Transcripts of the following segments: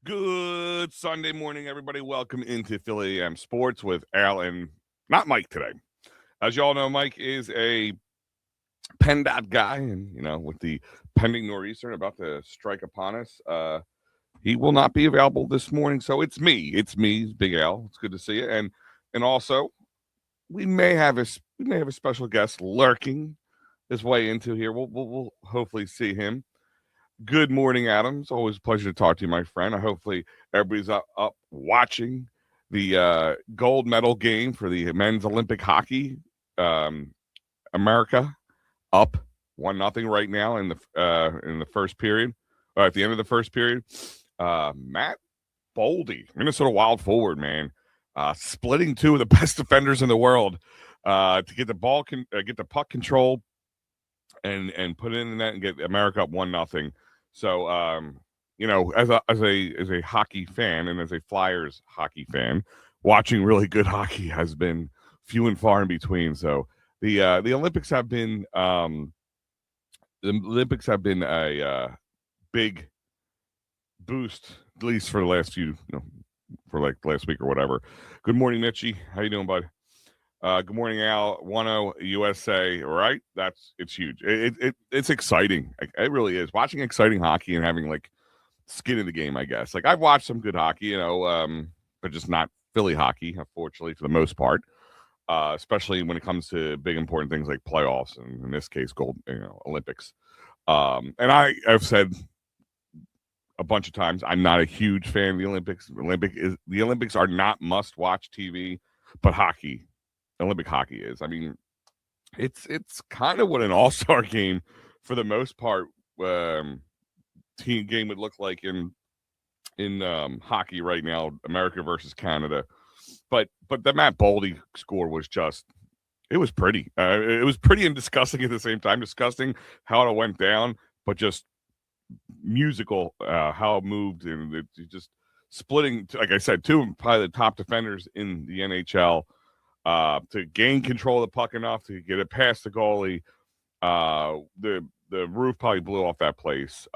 Good Sunday morning, everybody. Welcome into Philly AM Sports with Al and not Mike today. As you all know, Mike is a PennDOT guy, and with the pending nor'easter about to strike upon us, he will not be available this morning. So it's me. It's me, Big Al. It's good to see you, and also we may have a special guest lurking his way into here. We'll hopefully see him. Good morning, Adam. It's always a pleasure to talk to you, my friend. Hopefully, everybody's up watching the gold medal game for the men's Olympic hockey. America up 1-0 right now in the first period. At the end of the first period, Matt Boldy, Minnesota Wild forward, man, splitting two of the best defenders in the world to get the ball, get the puck control, and put it in the net and get America up 1-0. So, as a hockey fan and as a Flyers hockey fan, watching really good hockey has been few and far in between. So the Olympics have been a big boost, at least for the last few, for like last week or whatever. Good morning, Mitchie. How you doing, bud? Good morning, Al. 1-0 USA, right? It's huge. It's exciting. It really is. Watching exciting hockey and having like skin in the game, I guess. Like I've watched some good hockey, but just not Philly hockey, unfortunately, for the most part. Especially when it comes to big important things like playoffs, and in this case, Olympics. And I've said a bunch of times I'm not a huge fan of the Olympics. The Olympics are not must-watch TV, but Olympic hockey is. I mean, it's kind of what an all-star game for the most part team game would look like in hockey right now, America versus Canada. But the Matt Boldy score was just, it was pretty. It was pretty and disgusting at the same time. Disgusting how it went down, but just musical how it moved, and it just splitting, like I said, two of probably the top defenders in the NHL. To gain control of the puck enough to get it past the goalie. The roof probably blew off that place.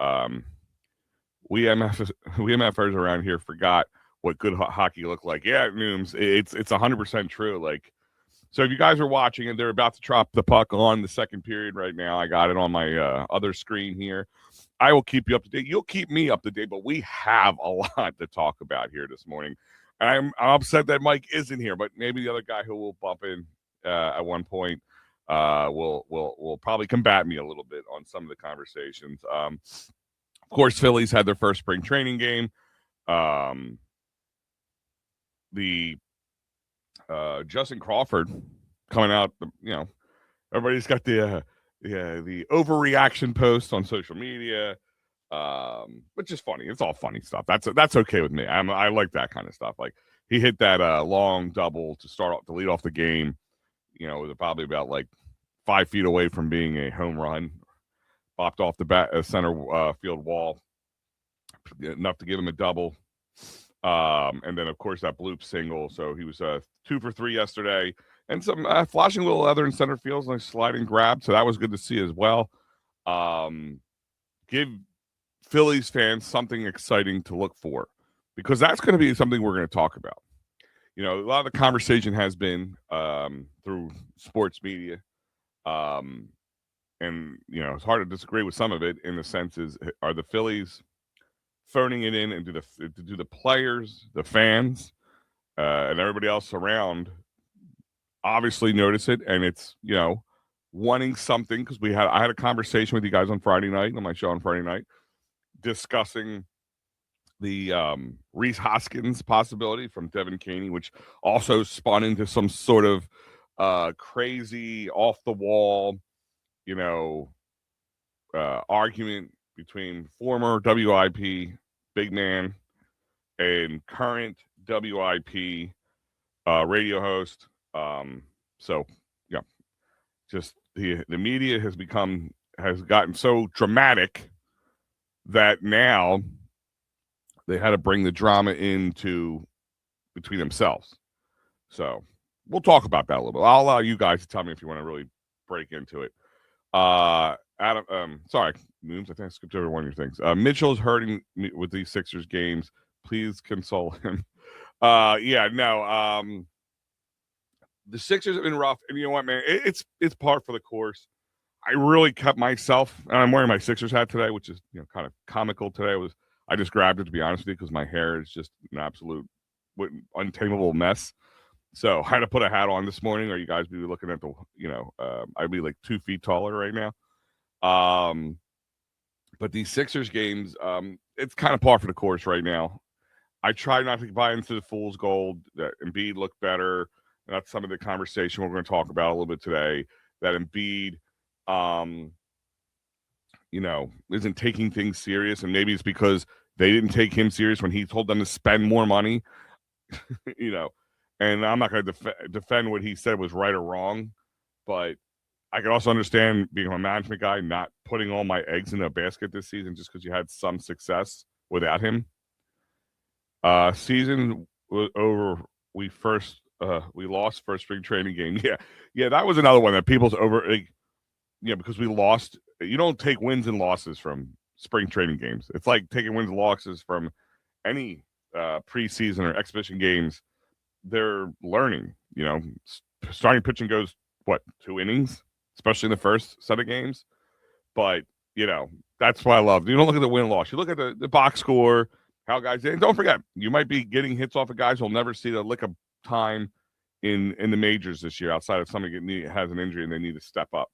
We MFers around here forgot what good hockey looked like. Yeah, Nooms, it's 100% true. Like, so if you guys are watching and they're about to drop the puck on the second period right now, I got it on my other screen here. I will keep you up to date. You'll keep me up to date, but we have a lot to talk about here this morning. I'm upset that Mike isn't here, but maybe the other guy who will bump in at one point will probably combat me a little bit on some of the conversations. Of course, Phillies had their first spring training game. The Justin Crawford coming out, everybody's got the overreaction post on social media. Which is funny. It's all funny stuff. That's okay with me. I like that kind of stuff. Like he hit that long double to lead off the game. It was probably about like 5 feet away from being a home run. Bopped off the center field wall, enough to give him a double. And then of course that bloop single. So he was 2 for 3 yesterday, and some flashing little leather in center field, like sliding grab. So that was good to see as well. Give Phillies fans something exciting to look for, because that's going to be something we're going to talk about. A lot of the conversation has been through sports media, and it's hard to disagree with some of it. In the sense is, are the Phillies phoning it in, and do the players, the fans, and everybody else around obviously notice it, and it's wanting something? Because I had a conversation with you guys on Friday night on my show on Friday night, discussing the Rhys Hoskins possibility from Devin Caney, which also spun into some sort of crazy off the wall, argument between former WIP big man and current WIP radio host. So yeah, just the media has gotten so dramatic that now they had to bring the drama into between themselves. So we'll talk about that a little bit. I'll allow you guys to tell me if you want to really break into it. Adam, sorry, Nooms, I think I skipped over one of your things. Mitchell's hurting with these Sixers games. Please console him. Yeah, no. The Sixers have been rough, and you know what, man? It's par for the course. I really cut myself, and I'm wearing my Sixers hat today, which is kind of comical today. I just grabbed it, to be honest with you, because my hair is just an absolute untamable mess. So I had to put a hat on this morning, or you guys be looking at I'd be like 2 feet taller right now. But these Sixers games, it's kind of par for the course right now. I try not to buy into the fool's gold that Embiid looked better. And that's some of the conversation we're going to talk about a little bit today. That Embiid, isn't taking things serious, and maybe it's because they didn't take him serious when he told them to spend more money. And I'm not going to defend what he said was right or wrong, but I can also understand, being a management guy, not putting all my eggs in a basket this season just because you had some success without him. Season was over. We lost first spring training game. Yeah, that was another one that people's because we lost. You don't take wins and losses from spring training games. It's like taking wins and losses from any preseason or exhibition games. They're learning. Starting pitching goes 2 innings, especially in the first set of games. But that's what I love. You don't look at the win loss. You look at the box score, how guys. And don't forget, you might be getting hits off of guys who'll never see the lick of time in the majors this year, outside of somebody has an injury and they need to step up.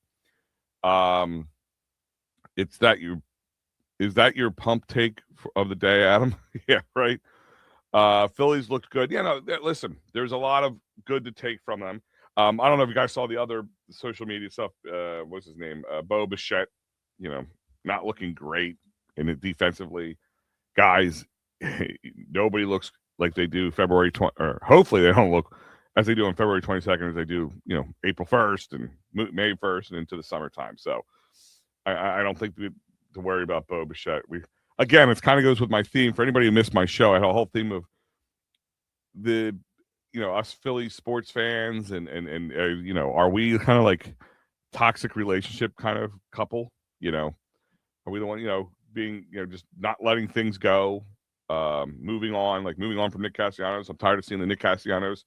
Is that your pump take of the day, Adam? Yeah, right. Phillies looked good. Listen, there's a lot of good to take from them. I don't know if you guys saw the other social media stuff. What's his name? Bo Bichette, not looking great in it defensively. Guys, nobody looks like they do February 20, or hopefully they don't look as they do on February 22nd as they do, April 1st and May 1st and into the summertime. So I don't think to worry about Bo Bichette. Again, it kind of goes with my theme. For anybody who missed my show, I had a whole theme of the, us Philly sports fans and are we kind of like toxic relationship kind of couple? Are we the one, being, just not letting things go, moving on from Nick Castellanos. I'm tired of seeing the Nick Castellanos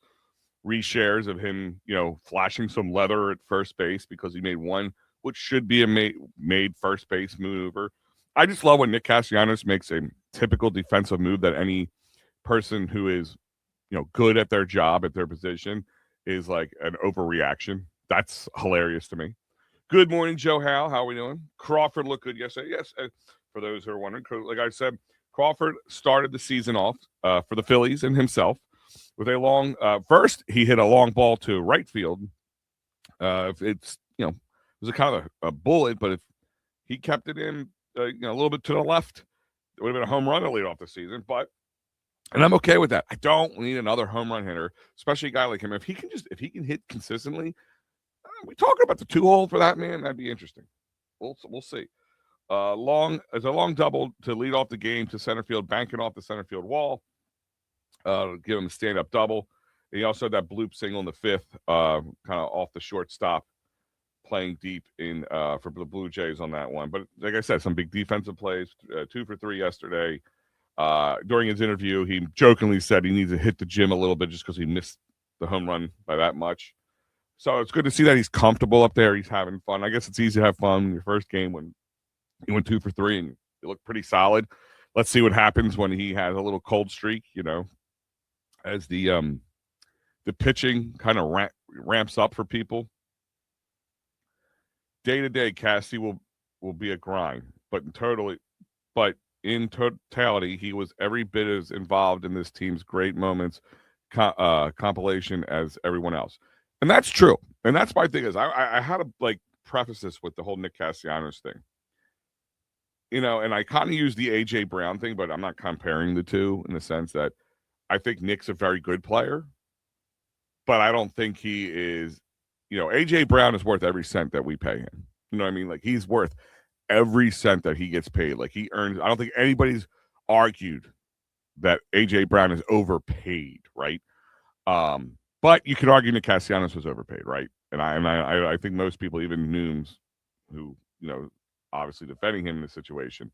reshares of him, flashing some leather at first base because he made one, which should be a made first base maneuver. I just love when Nick Castellanos makes a typical defensive move that any person who is, good at their job, at their position, is like an overreaction. That's hilarious to me. Good morning, Joe Howe. How are we doing? Crawford looked good yesterday. Yes, for those who are wondering, like I said, Crawford started the season off for the Phillies and himself with a long. First, he hit a long ball to right field. It was a kind of a bullet, but if he kept it in, a little bit to the left, it would have been a home run to lead off the season. And I'm okay with that. I don't need another home run hitter, especially a guy like him. If he can hit consistently, we talking about the 2-hole for that, man. That'd be interesting. We'll see. A long double to lead off the game to center field, banking off the center field wall. Give him a stand-up double. He also had that bloop single in the fifth, kind of off the shortstop, playing deep in for the Blue Jays on that one. But like I said, some big defensive plays, 2 for 3 yesterday. During his interview, he jokingly said he needs to hit the gym a little bit just because he missed the home run by that much. So it's good to see that he's comfortable up there. He's having fun. I guess it's easy to have fun in your first game when he went 2 for 3 and he looked pretty solid. Let's see what happens when he has a little cold streak, as the pitching kind of ramps up for people. Day to day, Cassie will be a grind, but in totality, he was every bit as involved in this team's great moments compilation as everyone else. And that's true. And that's my thing is I had to preface this with the whole Nick Castellanos thing. And I kind of use the A.J. Brown thing, but I'm not comparing the two in the sense that I think Nick's a very good player, but I don't think he is, A.J. Brown is worth every cent that we pay him. You know what I mean? He's worth every cent that he gets paid. He earns. I don't think anybody's argued that A.J. Brown is overpaid, right? But you could argue Nick Castellanos was overpaid, right? And I think most people, even Nooms, who obviously defending him in this situation,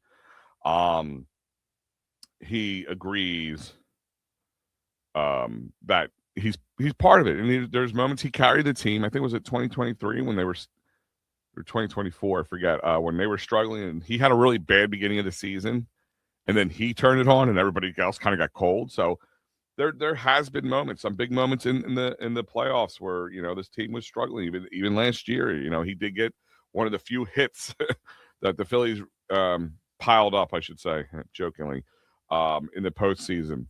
he agrees that he's part of it. And there's moments he carried the team. I think it was at 2023 when they were, or 2024, I forget, when they were struggling, and he had a really bad beginning of the season, and then he turned it on, and everybody else kind of got cold. So there has been moments, some big moments in the playoffs where this team was struggling. Even last year, he did get one of the few hits that the Phillies piled up, I should say, jokingly, in the postseason.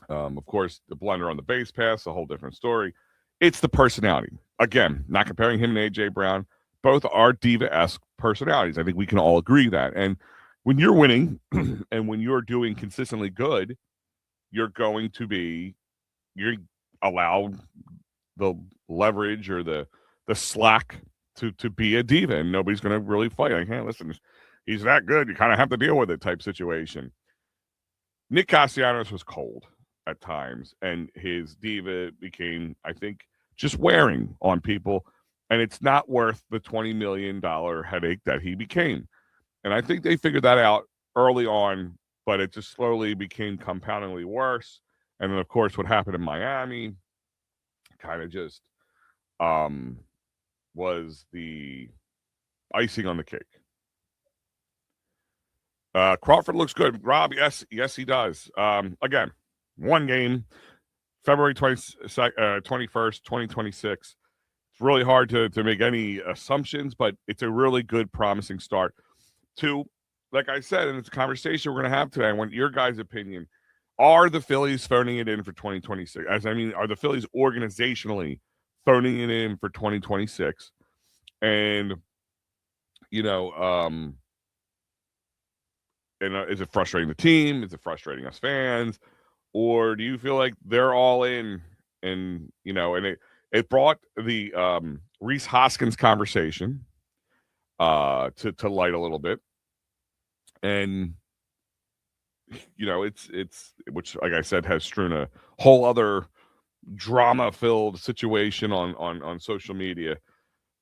Of course, the blunder on the base pass, a whole different story. It's the personality. Again, not comparing him and A.J. Brown. Both are diva-esque personalities. I think we can all agree that. And when you're winning and when you're doing consistently good, you're allowed the leverage or the slack to be a diva, and nobody's going to really fight. Like, hey, listen, he's that good. You kind of have to deal with it type situation. Nick Castellanos was cold at times, and his diva became, I think, just wearing on people, and it's not worth the $20 million headache that he became. And I think they figured that out early on, but it just slowly became compoundingly worse. And then, of course, what happened in Miami kind of just was the icing on the cake. Crawford looks good. Rob, yes, he does. Again, one game, February 21st, 2026. It's really hard to make any assumptions, but it's a really good, promising start. To, like I said, and it's a conversation we're going to have today, I want your guys' opinion. Are the Phillies phoning it in for 2026? Are the Phillies organizationally phoning it in for 2026? And, and is it frustrating the team? Is it frustrating us fans? Or do you feel like they're all in? And, and it brought the Rhys Hoskins conversation to light a little bit. And, it's which, like I said, has strewn a whole other drama-filled situation on social media.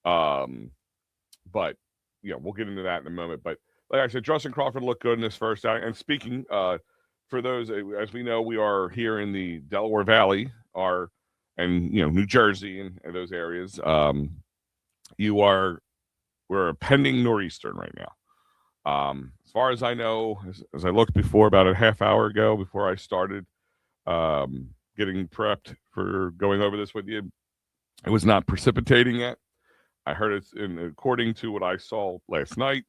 But, we'll get into that in a moment. But like I said, Justin Crawford looked good in this first outing. And speaking, for those, as we know, we are here in the Delaware Valley, New Jersey and those areas. We're a pending nor'easter right now. As far as I know, as I looked before, about a half hour ago, before I started getting prepped for going over this with you, it was not precipitating yet. I heard it, according to what I saw last night,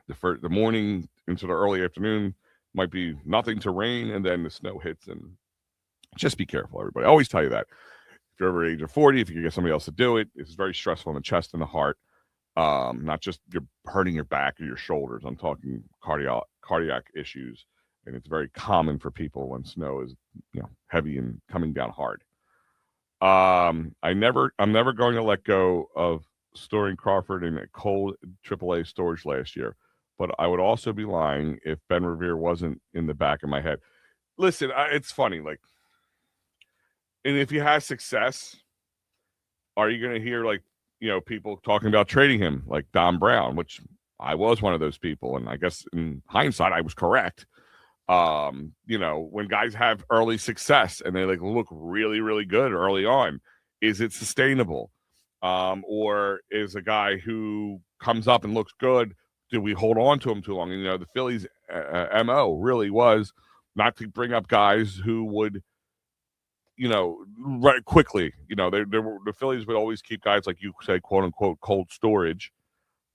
the morning into the early afternoon might be nothing to rain, and then the snow hits. And just be careful, everybody. I always tell you that. If you're over the age of 40, if you can get somebody else to do it, it's very stressful on the chest and the heart. Not just you're hurting your back or your shoulders. I'm talking cardiac issues, and it's very common for people when snow is heavy and coming down hard. I'm never going to let go of storing Crawford in a cold AAA storage last year, but I would also be lying if Ben Revere wasn't in the back of my head. Listen, it's funny, and if he has success, are you going to hear people talking about trading him like Don Brown, which I was one of those people. And I guess in hindsight, I was correct. When guys have early success and they look really, really good early on, is it sustainable? Or is a guy who comes up and looks good, do we hold on to him too long? And, the Phillies MO really was not to bring up guys who would, right quickly, the Phillies would always keep guys, like you say, quote unquote, cold storage.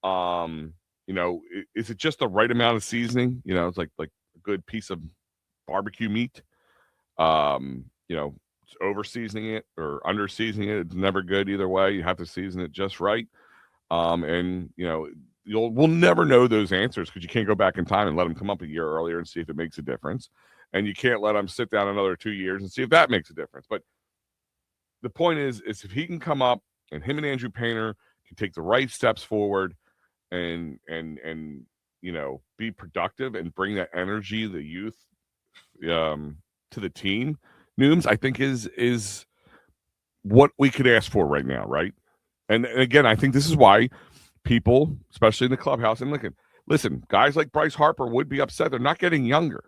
Is it just the right amount of seasoning? It's like a good piece of barbecue meat. Over seasoning it or under seasoning it, it's never good either way. You have to season it just right. We'll never know those answers because you can't go back in time and let them come up a year earlier and see if it makes a difference. And you can't let them sit down another 2 years and see if that makes a difference. But the point is if he can come up and him and Andrew Painter can take the right steps forward and be productive and bring that energy, the youth, to the team, Nooms, I think is what we could ask for right now, right? And again, I think this is why people, especially in the clubhouse, and listen, guys like Bryce Harper would be upset. They're not getting younger.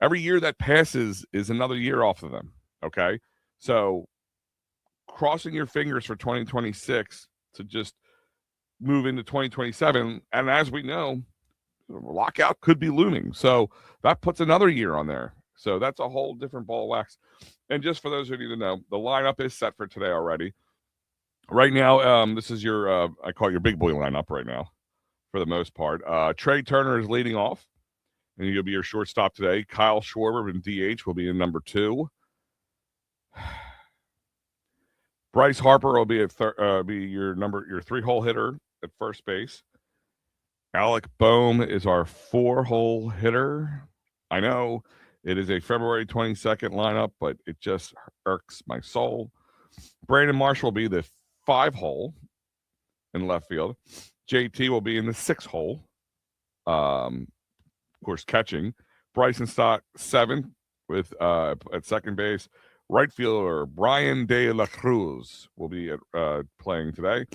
Every year that passes is another year off of them. Okay. So crossing your fingers for 2026 to just move into 2027. And as we know, lockout could be looming. So that puts another year on there. So that's a whole different ball of wax. And just for those of you to know, the lineup is set for today already. Right now, this is your, I call it your big boy lineup right now for the most part. Trey Turner is leading off, and he'll be your shortstop today. Kyle Schwarber in DH will be in number 2. Bryce Harper will be be your 3-hole hitter at first base. Alec Boehm is our 4-hole hitter. I know it is a February 22nd lineup, but it just irks my soul. Brandon Marshall will be the 5-hole in left field. JT will be in the 6-hole. Of course, catching. Bryson Stott, 7 with at second base. Right fielder Brian De La Cruz will be playing today.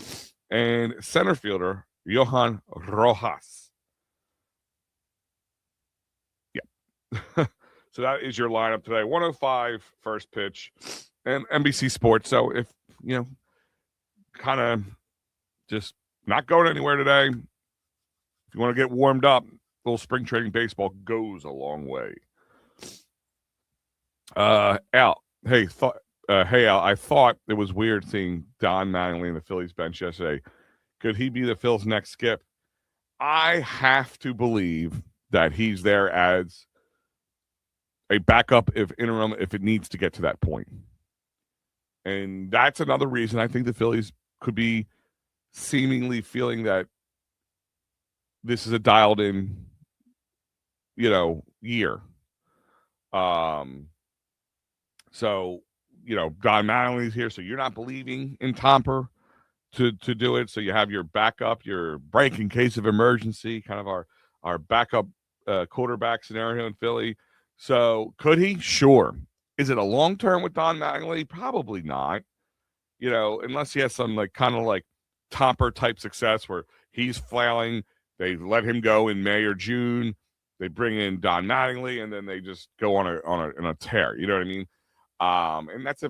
And center fielder Johan Rojas. Yeah. So that is your lineup today. 105 first pitch and NBC Sports. So if, kind of just not going anywhere today, if you want to get warmed up, a little spring training baseball goes a long way. Al, hey, Al, I thought it was weird seeing Don Mattingly in the Phillies bench yesterday. Could he be the Phil's next skip? I have to believe that he's there as a backup if it needs to get to that point. And that's another reason I think the Phillies could be seemingly feeling that this is a dialed in, year. So, Don Mattingly's here, so you're not believing in Tomper to do it. So you have your backup, your break in case of emergency, kind of our backup quarterback scenario in Philly. So could he? Sure. Is it a long term with Don Mattingly? Probably not. Unless he has some kind of Tomper type success where he's flailing, they let him go in May or June. They bring in Don Mattingly, and then they just go on a tear. You know what I mean? And that's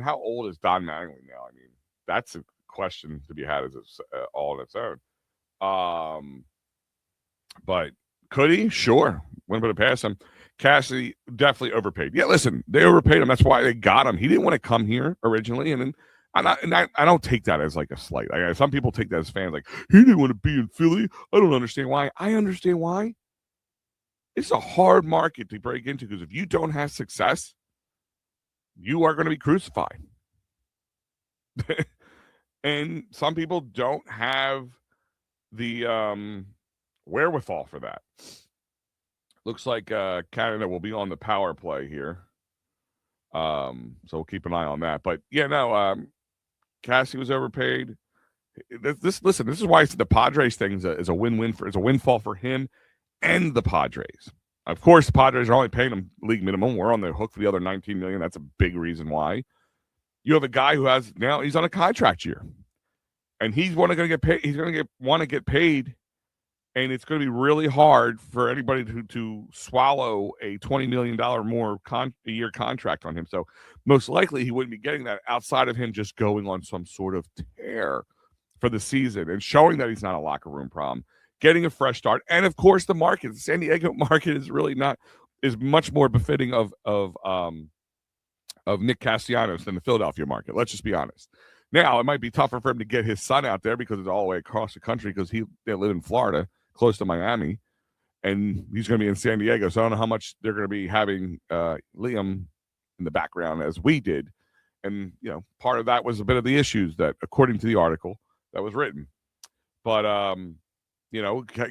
how old is Don Mattingly now? I mean, that's a question to be had as all on its own. But could he? Sure. Wouldn't put it past him. Cassidy definitely overpaid. Yeah, listen, they overpaid him. That's why they got him. He didn't want to come here originally, and then I don't take that as a slight. Some people take that as fans, he didn't want to be in Philly. I don't understand why. I understand why. It's a hard market to break into because if you don't have success, you are going to be crucified. And some people don't have the wherewithal for that. Looks like Canada will be on the power play here. So we'll keep an eye on that. But, Cassie was overpaid. This is why I said the Padres thing is a win-win it's a windfall for him and the Padres. Of course, the Padres are only paying him league minimum. We're on the hook for the other $19 million. That's a big reason why. You have a guy who he's on a contract year, and he's going to get paid. He's going to want to get paid, and it's going to be really hard for anybody to swallow a $20 million more a year contract on him. So most likely he wouldn't be getting that outside of him just going on some sort of tear for the season and showing that he's not a locker room problem, getting a fresh start. And of course the market, the San Diego market is much more befitting of Nick Castellanos than the Philadelphia market. Let's just be honest. Now, it might be tougher for him to get his son out there because it's all the way across the country because they live in Florida, close to Miami, and he's going to be in San Diego. So I don't know how much they're going to be having Liam in the background as we did. And, part of that was a bit of the issues that, according to the article that was written. But,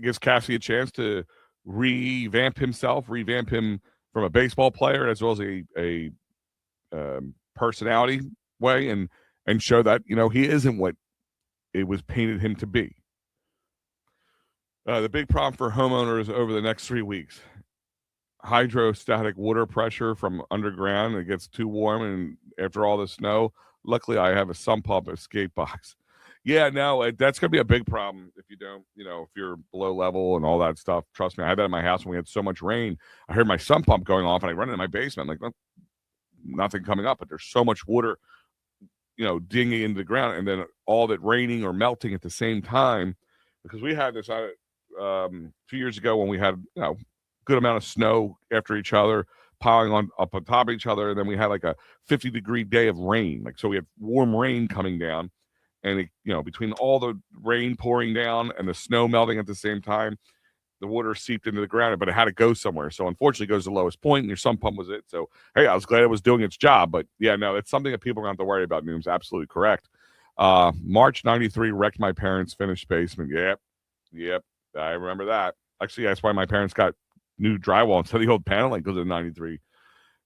gives Cassie a chance to revamp him from a baseball player as well as a personality way and show that, he isn't what it was painted him to be. The big problem for homeowners over the next 3 weeks, hydrostatic water pressure from underground. It gets too warm, and after all the snow, luckily I have a sump pump escape box. Yeah, no, that's going to be a big problem if you don't, if you're below level and all that stuff. Trust me, I had that in my house when we had so much rain. I heard my sump pump going off and I run into my basement. I'm like, nothing coming up, but there's so much water, dinging into the ground, and then all that raining or melting at the same time. Because we had this a few years ago when we had, good amount of snow after each other, piling up on top of each other, and then we had like a 50-degree day of rain. Like, so we had warm rain coming down, and between all the rain pouring down and the snow melting at the same time, the water seeped into the ground, but it had to go somewhere. So unfortunately, it goes to the lowest point, and your sump pump was it. So hey, I was glad it was doing its job. But yeah, no, it's something that people don't have to worry about. Noom's absolutely correct. March '93 wrecked my parents' finished basement. Yep, I remember that. Actually, that's why my parents got new drywall instead of the old paneling, because of '93.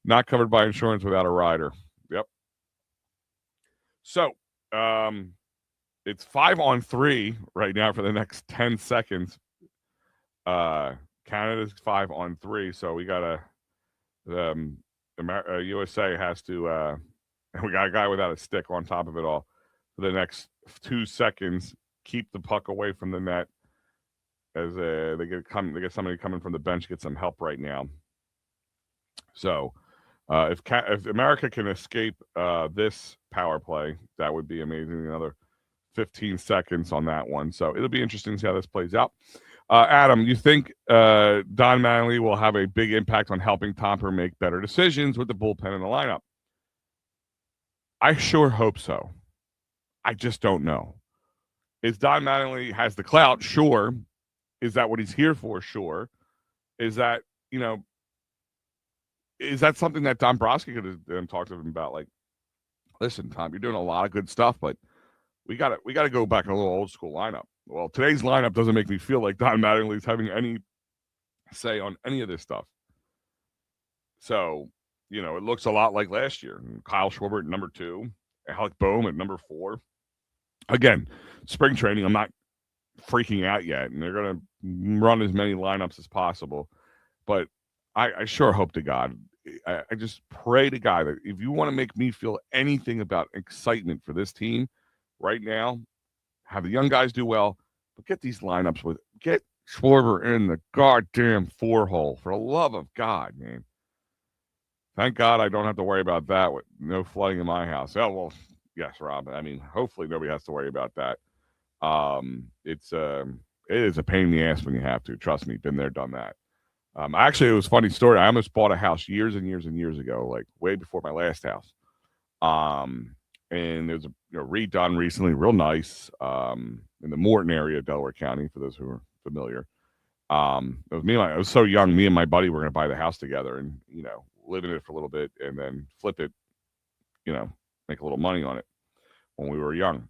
Not covered by insurance without a rider. Yep. So it's 5-on-3 right now for the next 10 seconds. Canada's 5-on-3, so we got USA has to, we got a guy without a stick on top of it all for the next 2 seconds. Keep the puck away from the net as they get somebody coming from the bench, get some help right now. So if America can escape this power play, that would be amazing. Another 15 seconds on that one. So it'll be interesting to see how this plays out. Adam, you think Don Mattingly will have a big impact on helping Topper make better decisions with the bullpen and the lineup? I sure hope so. I just don't know. Is Don Mattingly has the clout? Sure. Is that what he's here for? Sure. Is that, is that something that Dombrowski could have talked to him about? Like, listen, Tom, you're doing a lot of good stuff, but we got to go back in a little old school lineup. Well, today's lineup doesn't make me feel like Don Mattingly's having any say on any of this stuff. So, it looks a lot like last year. Kyle Schwarber at number 2, Alec Boehm at number 4. Again, spring training, I'm not freaking out yet, and they're going to run as many lineups as possible. But I sure hope to God, I just pray to God that if you want to make me feel anything about excitement for this team right now, have the young guys do well, but get these lineups get Schwarber in the goddamn 4-hole, for the love of God, man. Thank God I don't have to worry about that with no flooding in my house. Oh, well, yes, Rob. I mean, hopefully nobody has to worry about that. It is a pain in the ass when you have to. Trust me, been there, done that. Actually, it was a funny story. I almost bought a house years and years and years ago, like way before my last house. And there's a redone recently, real nice, in the Morton area of Delaware County, for those who are familiar. It was I was so young, me and my buddy were going to buy the house together and, live in it for a little bit and then flip it, make a little money on it when we were young,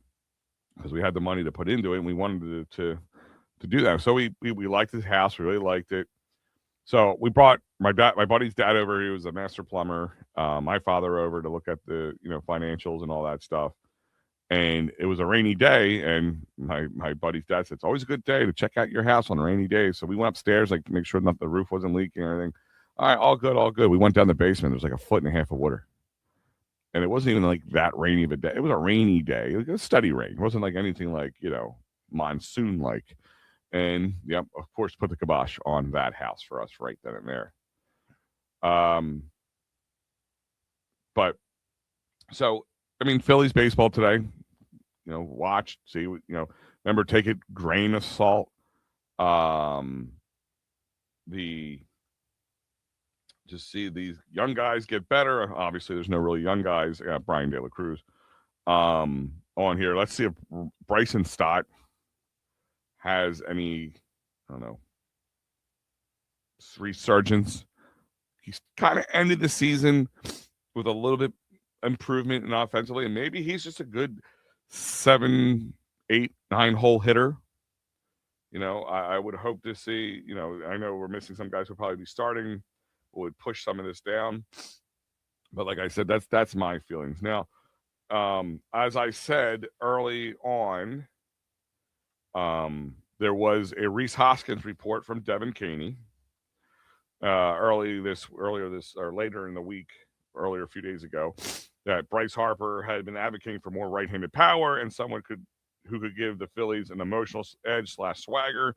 because we had the money to put into it and we wanted to do that. So we liked this house. We really liked it. So we brought my buddy's dad over. He was a master plumber. My father over to look at the financials and all that stuff. And it was a rainy day, and my buddy's dad said it's always a good day to check out your house on a rainy day. So we went upstairs, like, to make sure the roof wasn't leaking or anything. All right, all good, all good. We went down the basement. There was like 1.5 feet of water, and it wasn't even like that rainy of a day. It was a rainy day, like a steady rain. It wasn't like anything like monsoon like. And yeah, of course, put the kibosh on that house for us right then and there. But so I mean, Phillies baseball today. Watch, see. Remember, take it grain of salt. Just see these young guys get better. Obviously, there's no really young guys. Brian De La Cruz on here. Let's see if Bryson Stott has any, I don't know, resurgence. He's kind of ended the season with a little bit improvement in offensively, and maybe he's just a good 7, 8, 9 hole hitter. I would hope to see, I know we're missing some guys who'll probably be starting, would push some of this down. But like I said, that's my feelings. Now, as I said early on, there was a Rhys Hoskins report from Devin Caney later in the week, a few days ago, that Bryce Harper had been advocating for more right-handed power, and someone could who could give the Phillies an emotional edge / swagger.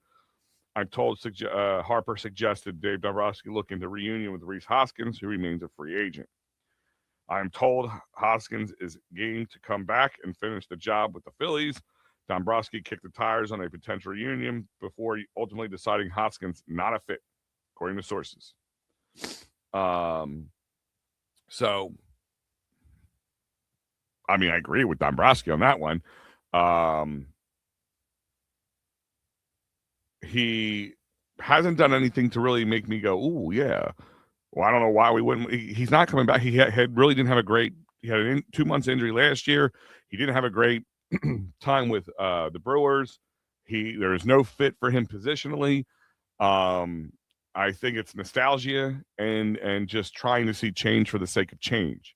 I'm told Harper suggested Dave Dombrowski look into reunion with Rhys Hoskins, who remains a free agent. I'm told Hoskins is game to come back and finish the job with the Phillies. Dombrowski kicked the tires on a potential reunion before ultimately deciding Hoskins not a fit, according to sources. So, I mean, I agree with Dombrowski on that one. He hasn't done anything to really make me go, ooh, yeah. Well, I don't know why we wouldn't. He's not coming back. He had really didn't have a great. He had a 2 months injury last year. He didn't have a great time with the Brewers. There is no fit for him positionally. I think it's nostalgia and just trying to see change for the sake of change.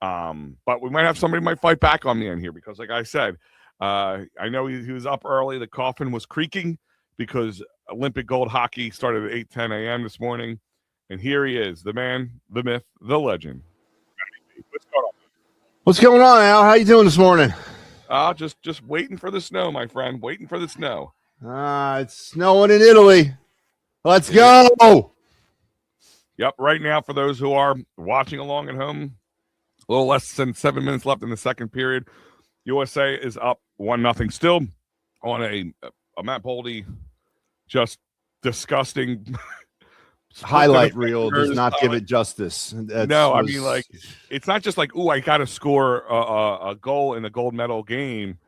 But we might have somebody might fight back on me in here because, like I said, I know he was up early. The coffin was creaking because Olympic gold hockey started at 8:10 a.m. this morning. And here he is, the man, the myth, the legend. What's going on, Al? How you doing this morning? Just waiting for the snow, my friend. Waiting for the snow. It's snowing in Italy. Let's go. Yep. Right now, for those who are watching along at home, a little less than 7 minutes left in the second period. USA is up 1-0 still on a Matt Boldy just disgusting highlight reel does not give it justice. I mean, like, it's not just like, ooh, I got to score a goal in the gold medal game,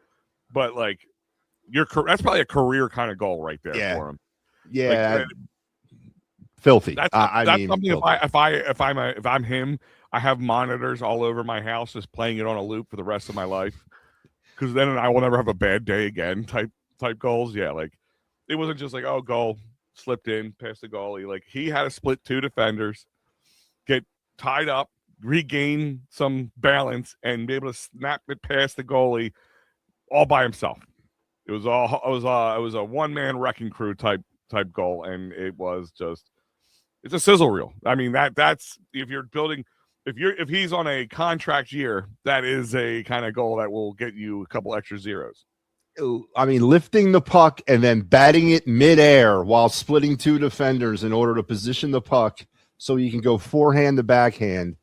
but like, that's probably a career kind of goal right there for him. Yeah, like, filthy. That's something. Filthy. If I'm him, I have monitors all over my house, just playing it on a loop for the rest of my life, because then I will never have a bad day again. Type goals, yeah. Like, it wasn't just like, oh, goal. Slipped in past the goalie. Like, he had to split 2 defenders, get tied up, regain some balance, and be able to snap it past the goalie all by himself. It was a one-man wrecking crew type goal, and it's a sizzle reel. I mean, that's if you're building, if he's on a contract year, that is a kind of goal that will get you a couple extra zeros. I mean, lifting the puck and then batting it midair while splitting 2 defenders in order to position the puck so you can go forehand to backhand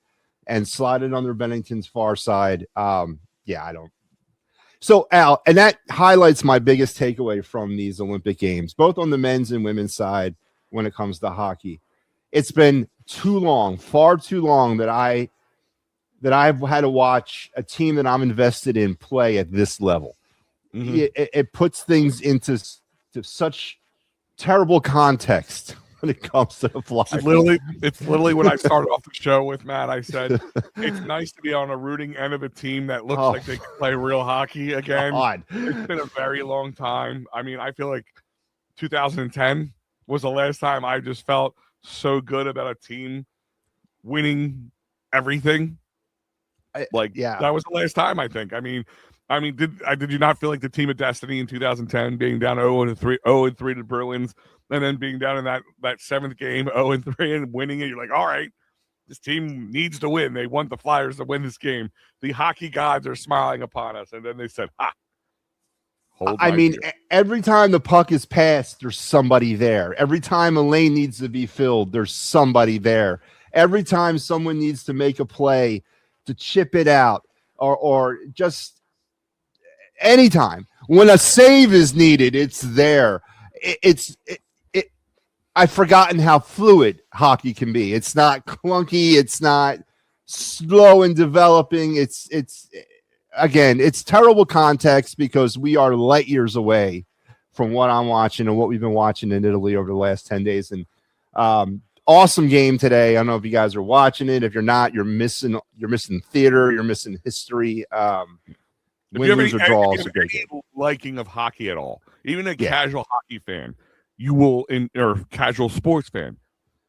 and slide it under Bennington's far side. I don't. So, Al, and that highlights my biggest takeaway from these Olympic Games, both on the men's and women's side when it comes to hockey. It's been too long, far too long that I've had to watch a team that I'm invested in play at this level. Mm-hmm. It puts things into such terrible context when it comes to the Flyers. It's literally when I started off the show with Matt. I said it's nice to be on a rooting end of a team that looks like they can play real hockey again. God. It's been a very long time. I mean, I feel like 2010 was the last time I just felt so good about a team winning everything. That was the last time, I think. I mean, did you not feel like the team of destiny in 2010 being down 0-3 to Bruins, and then being down in that 7th game 0-3 and winning it? You're like, all right, this team needs to win. They want the Flyers to win this game. The hockey gods are smiling upon us, and then they said, every time the puck is passed, there's somebody there. Every time a lane needs to be filled, there's somebody there. Every time someone needs to make a play to chip it out or just anytime when a save is needed, it's there. I've forgotten how fluid hockey can be. It's not clunky. It's not slow in developing. It's terrible context because we are light years away from what I'm watching and what we've been watching in Italy over the last 10 days. And awesome game today. I don't know if you guys are watching it. If you're not, you're missing theater. You're missing history. Win, or draws, liking of hockey at all, even a casual hockey fan, or casual sports fan,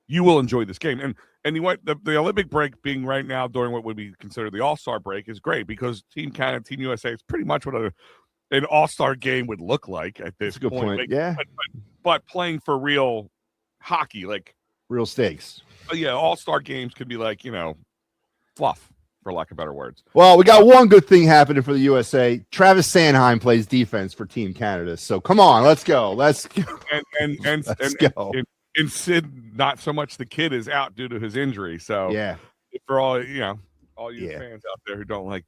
you will enjoy this game. And you know what? The Olympic break being right now during what would be considered the All-Star break is great because Team Canada, Team USA is pretty much what an All-Star game would look like at this point. Like, but playing for real hockey, like real stakes. All-Star games could be like, fluff for lack of better words. Well, we got one good thing happening for the USA. Travis Sanheim plays defense for Team Canada. So come on, let's go. Let's go. And Sid, not so much the kid is out due to his injury. So yeah, for all you fans out there who don't like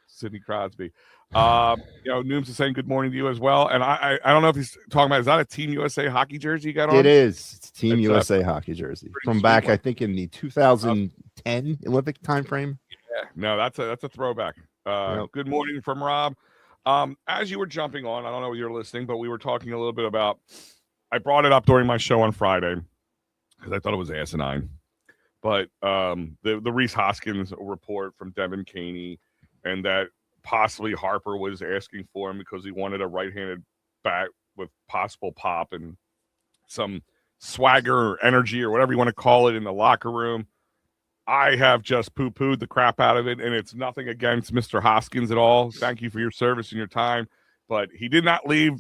Sidney Crosby, Nooms is saying good morning to you as well. And I don't know if he's talking about, is that a Team USA hockey jersey you got on? It is. It's Team USA hockey jersey from back, I think, in the 2010 Olympic time frame. Yeah, no, that's a throwback. Good morning from Rob. As you were jumping on, I don't know if you're listening, but we were talking a little bit about, I brought it up during my show on Friday because I thought it was asinine. But the Reese Hoskins report from Devin Caney, and that possibly Harper was asking for him because he wanted a right-handed bat with possible pop and some swagger or energy or whatever you want to call it in the locker room. I have just poo-pooed the crap out of it, and it's nothing against Mr. Hoskins at all. Thank you for your service and your time. But he did not leave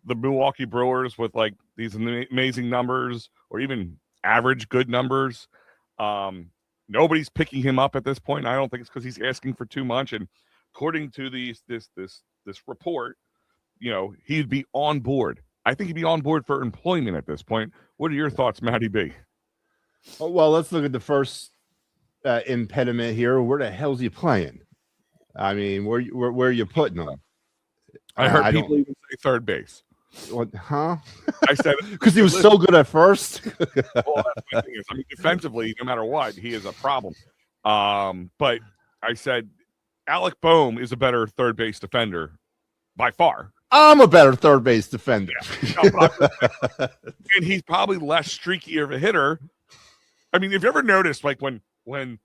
the Milwaukee Brewers with like these amazing numbers or even average good numbers. Nobody's picking him up at this point. I don't think it's because he's asking for too much. And according to this report, he'd be on board. I think he'd be on board for employment at this point. What are your thoughts, Matty B? Oh, well, let's look at the first impediment here. Where the hell's he playing? I mean, where are you putting him? I heard people even say third base. What, huh? I said because he was so good at first. Well, that's my thing is, I mean, defensively, no matter what, he is a problem. But I said Alec Boehm is a better third base defender by far. I'm a better third base defender. Yeah. And he's probably less streaky of a hitter. I mean, if you ever noticed, like when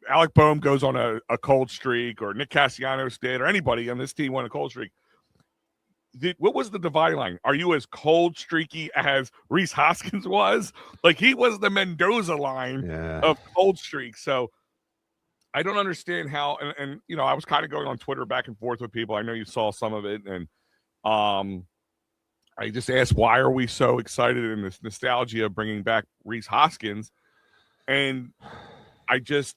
Alec Boehm goes on a cold streak, or Nick Castellanos did, or anybody on this team won a cold streak, what was the dividing line? Are you as cold streaky as Reese Hoskins was? Like, he was the Mendoza line of cold streak. So I don't understand how, and I was kind of going on Twitter back and forth with people. I know you saw some of it, and I just asked, why are we so excited in this nostalgia of bringing back Reese Hoskins? And I just,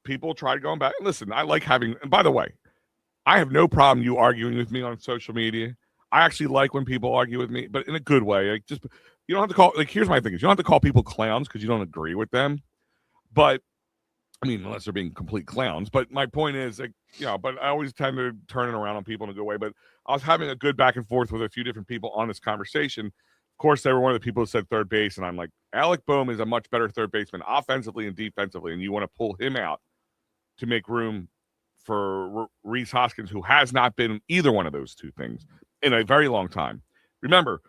people try going back. Listen, I like having, and by the way, I have no problem you arguing with me on social media. I actually like when people argue with me, but in a good way. Like, just, you don't have to call, like, here's my thing is, you don't have to call people clowns because you don't agree with them. But I mean, unless they're being complete clowns. But my point is, like, but I always tend to turn it around on people in a good way. But I was having a good back and forth with a few different people on this conversation. Of course, they were one of the people who said third base, and I'm like, Alec Boehm is a much better third baseman offensively and defensively, and you want to pull him out to make room for Reese Hoskins, who has not been either one of those two things in a very long time. Remember,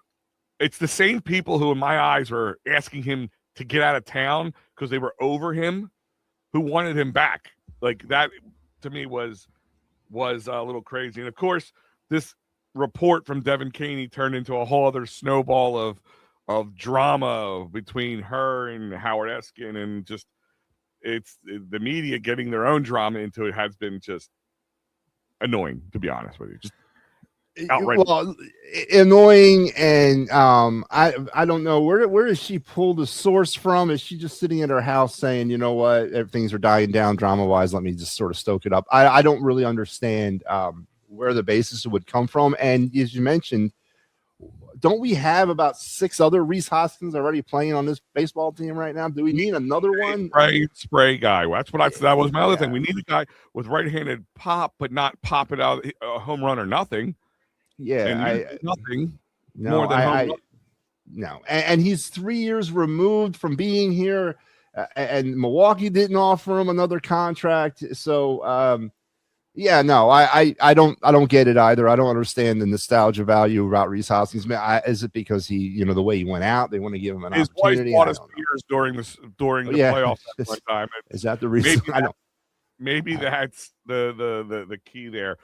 it's the same people who, in my eyes, were asking him to get out of town because they were over him, who wanted him back. Like, that, to me, was a little crazy. And, of course, this report from Devin Caney turned into a whole other snowball of drama between her and Howard Eskin, and just it's the media getting their own drama into it has been just annoying, to be honest with you. Just outright. Well, annoying, and I don't know where does she pull the source from? Is she just sitting at her house saying, you know what, things are dying down drama wise, let me just sort of stoke it up? I don't really understand where the basis would come from. And as you mentioned, don't we have about 6 other Reese Hoskins already playing on this baseball team right now? Do we need another one? Spray guy. That's what that was my other thing. We need a guy with right-handed pop, but not pop it out a home run or nothing. Yeah, nothing. No, more than home run. No, and he's 3 years removed from being here, and Milwaukee didn't offer him another contract. So, yeah, no, I don't get it either. I don't understand the nostalgia value about Reese Hoskins. Is it because he, the way he went out, they want to give him an opportunity? His wife bought us beers during the playoffs at one time. Is that the reason? Maybe that's the key there.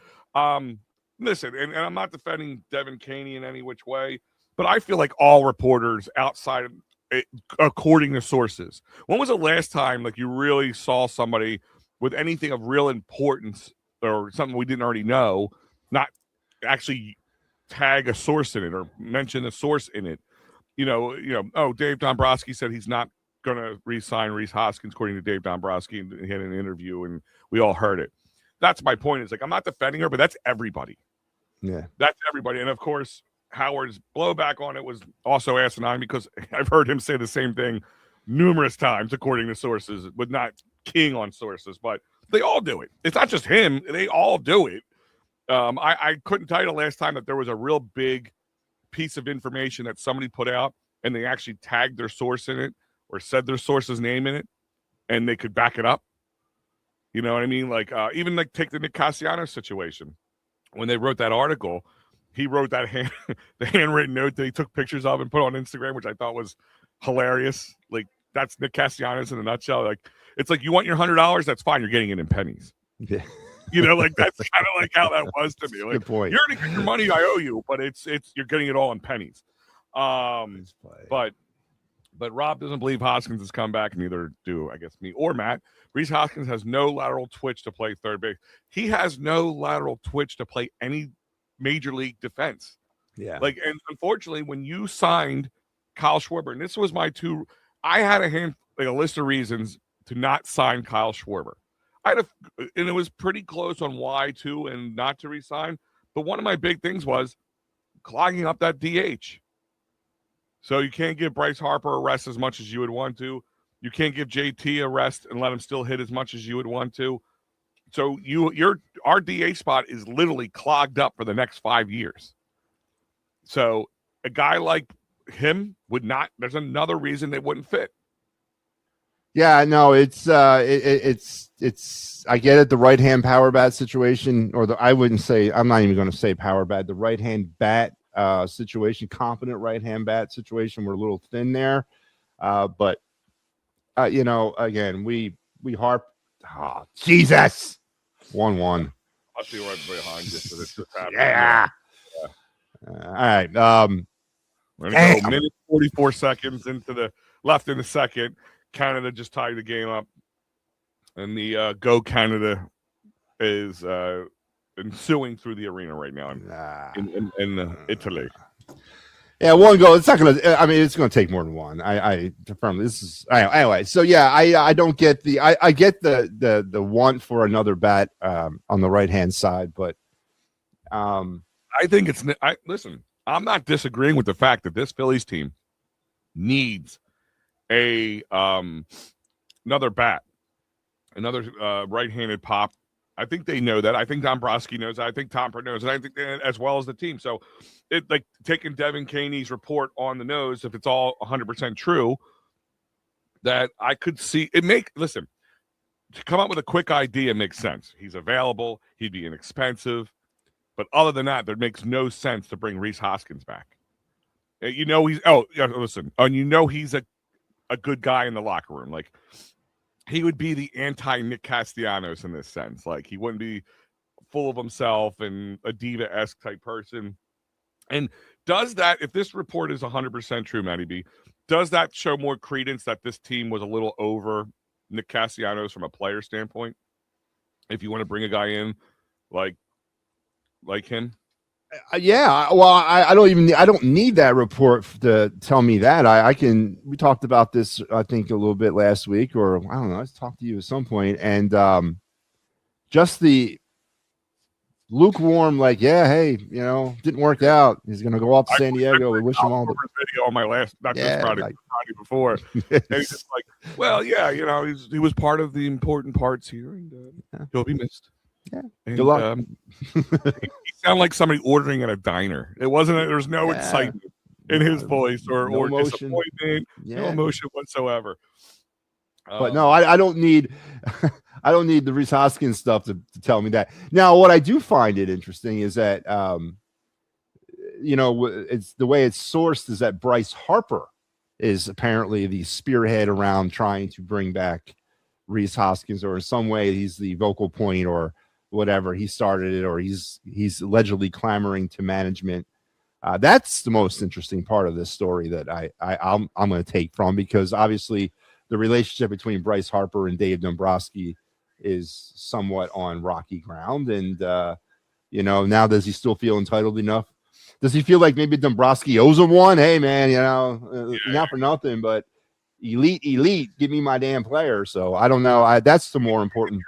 Listen, and I'm not defending Devin Caney in any which way, but I feel like all reporters outside of it, according to sources, when was the last time like you really saw somebody with anything of real importance or something we didn't already know, not actually tag a source in it or mention a source in it? Oh, Dave Dombrowski said he's not going to re-sign Reese Hoskins, according to Dave Dombrowski, and he had an interview, and we all heard it. That's my point. It's like, I'm not defending her, but that's everybody. Yeah. That's everybody. And, of course, Howard's blowback on it was also asinine because I've heard him say the same thing numerous times, according to sources, but not king on sources, but they all do it. It's not just him. They all do it. I couldn't tell you the last time that there was a real big piece of information that somebody put out and they actually tagged their source in it or said their source's name in it and they could back it up. You know what I mean? Like, even like take the Nick Castellanos situation. When they wrote that article, he wrote that the handwritten note that he took pictures of and put on Instagram, which I thought was hilarious. Like, that's Nick Castellanos in a nutshell. Like, it's like, you want your $100? That's fine. You're getting it in pennies. Yeah. You know, like, that's kind of like how that was to me. Like, good point. You're going to get your money I owe you, but it's you're getting it all in pennies. But Rob doesn't believe Hoskins has come back, neither do, I guess, me or Matt. Reese Hoskins has no lateral twitch to play third base. He has no lateral twitch to play any major league defense. Yeah. Like, and unfortunately, when you signed Kyle Schwarber, and this was I had a list of reasons to not sign Kyle Schwarber. And it was pretty close on why to and not to resign. But one of my big things was clogging up that DH. So you can't give Bryce Harper a rest as much as you would want to. You can't give JT a rest and let him still hit as much as you would want to. So our DH spot is literally clogged up for the next 5 years. So a guy like him would not. There's another reason they wouldn't fit. Yeah, no, it's I get it. The right hand power bat situation, or I'm not even going to say power bat. The right hand bat situation, competent right hand bat situation. We're a little thin there, but again, we harp. Oh, Jesus, 1-1. I'll see right behind you. So this just happened. Yeah. All right. We're gonna go minute 44 seconds left in the second. Canada just tied the game up, and the Go Canada is ensuing through the arena right now in Italy. Yeah, one goal. It's not going to. I mean, it's going to take more than one. I firmly. This is anyway. So yeah, I don't get I get the want for another bat on the right hand side, but I think it's. Listen, I'm not disagreeing with the fact that this Phillies team needs another bat, another right-handed pop. I think they know that. I think Dombrowski knows that. I think Tomper knows that. I think as well as the team. So it like taking Devin Caney's report on the nose, if it's all 100% true, that I could see it listen, to come up with a quick idea makes sense. He's available. He'd be inexpensive. But other than that, there makes no sense to bring Reese Hoskins back. He's a good guy in the locker room. Like, he would be the anti-Nick Castellanos in this sense. Like, he wouldn't be full of himself and a diva-esque type person. And does that, if this report is 100% true, Matty B, does that show more credence that this team was a little over Nick Castellanos from a player standpoint? If you want to bring a guy in like him? Yeah, well, I don't need that report to tell me that. We talked about this, I think, a little bit last week, or I don't know. Let's talk to you at some point, and just the lukewarm, like, yeah, hey, didn't work out. He's gonna go off to San Diego. We wish him all the video on my last, not this Friday, Friday before. And he's just like, well, yeah, he was part of the important parts here, and he'll be missed. Yeah. And, good luck. He sounded like somebody ordering at a diner. There was no excitement in his voice or disappointment, no emotion whatsoever. But no, I don't need the Reese Hoskins stuff to tell me that. Now, what I do find it interesting is that it's the way it's sourced is that Bryce Harper is apparently the spearhead around trying to bring back Reese Hoskins, or in some way he's the vocal point or whatever. He started it, or he's allegedly clamoring to management. That's the most interesting part of this story that I'm going to take from, because obviously the relationship between Bryce Harper and Dave Dombrowski is somewhat on rocky ground. And, now does he still feel entitled enough? Does he feel like maybe Dombrowski owes him one? Hey, man, not for nothing, but elite. Give me my damn player. So I don't know. That's the more important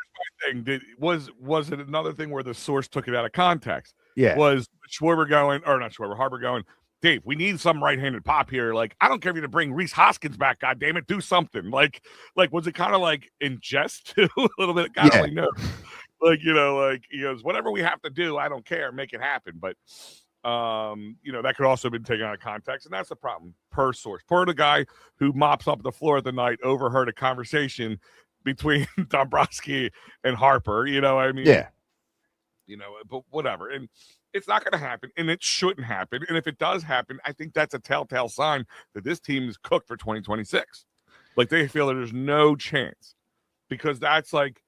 thing. Was it another thing where the source took it out of context? Yeah. Was Schwarber going, or not Schwarber, Harbor going, Dave, we need some right-handed pop here. Like, I don't care if you to bring Reese Hoskins back, God damn it, do something. Like was it kind of like in jest too? A little bit? God only knows. Like, he goes, whatever we have to do, I don't care, make it happen. But that could also have been taken out of context, and that's the problem. Per source, per the guy who mops up the floor at the night overheard a conversation between Dombrowski and Harper. You know what I mean? Yeah. But whatever. And it's not going to happen, and it shouldn't happen. And if it does happen, I think that's a telltale sign that this team is cooked for 2026. Like, they feel that there's no chance, because that's like,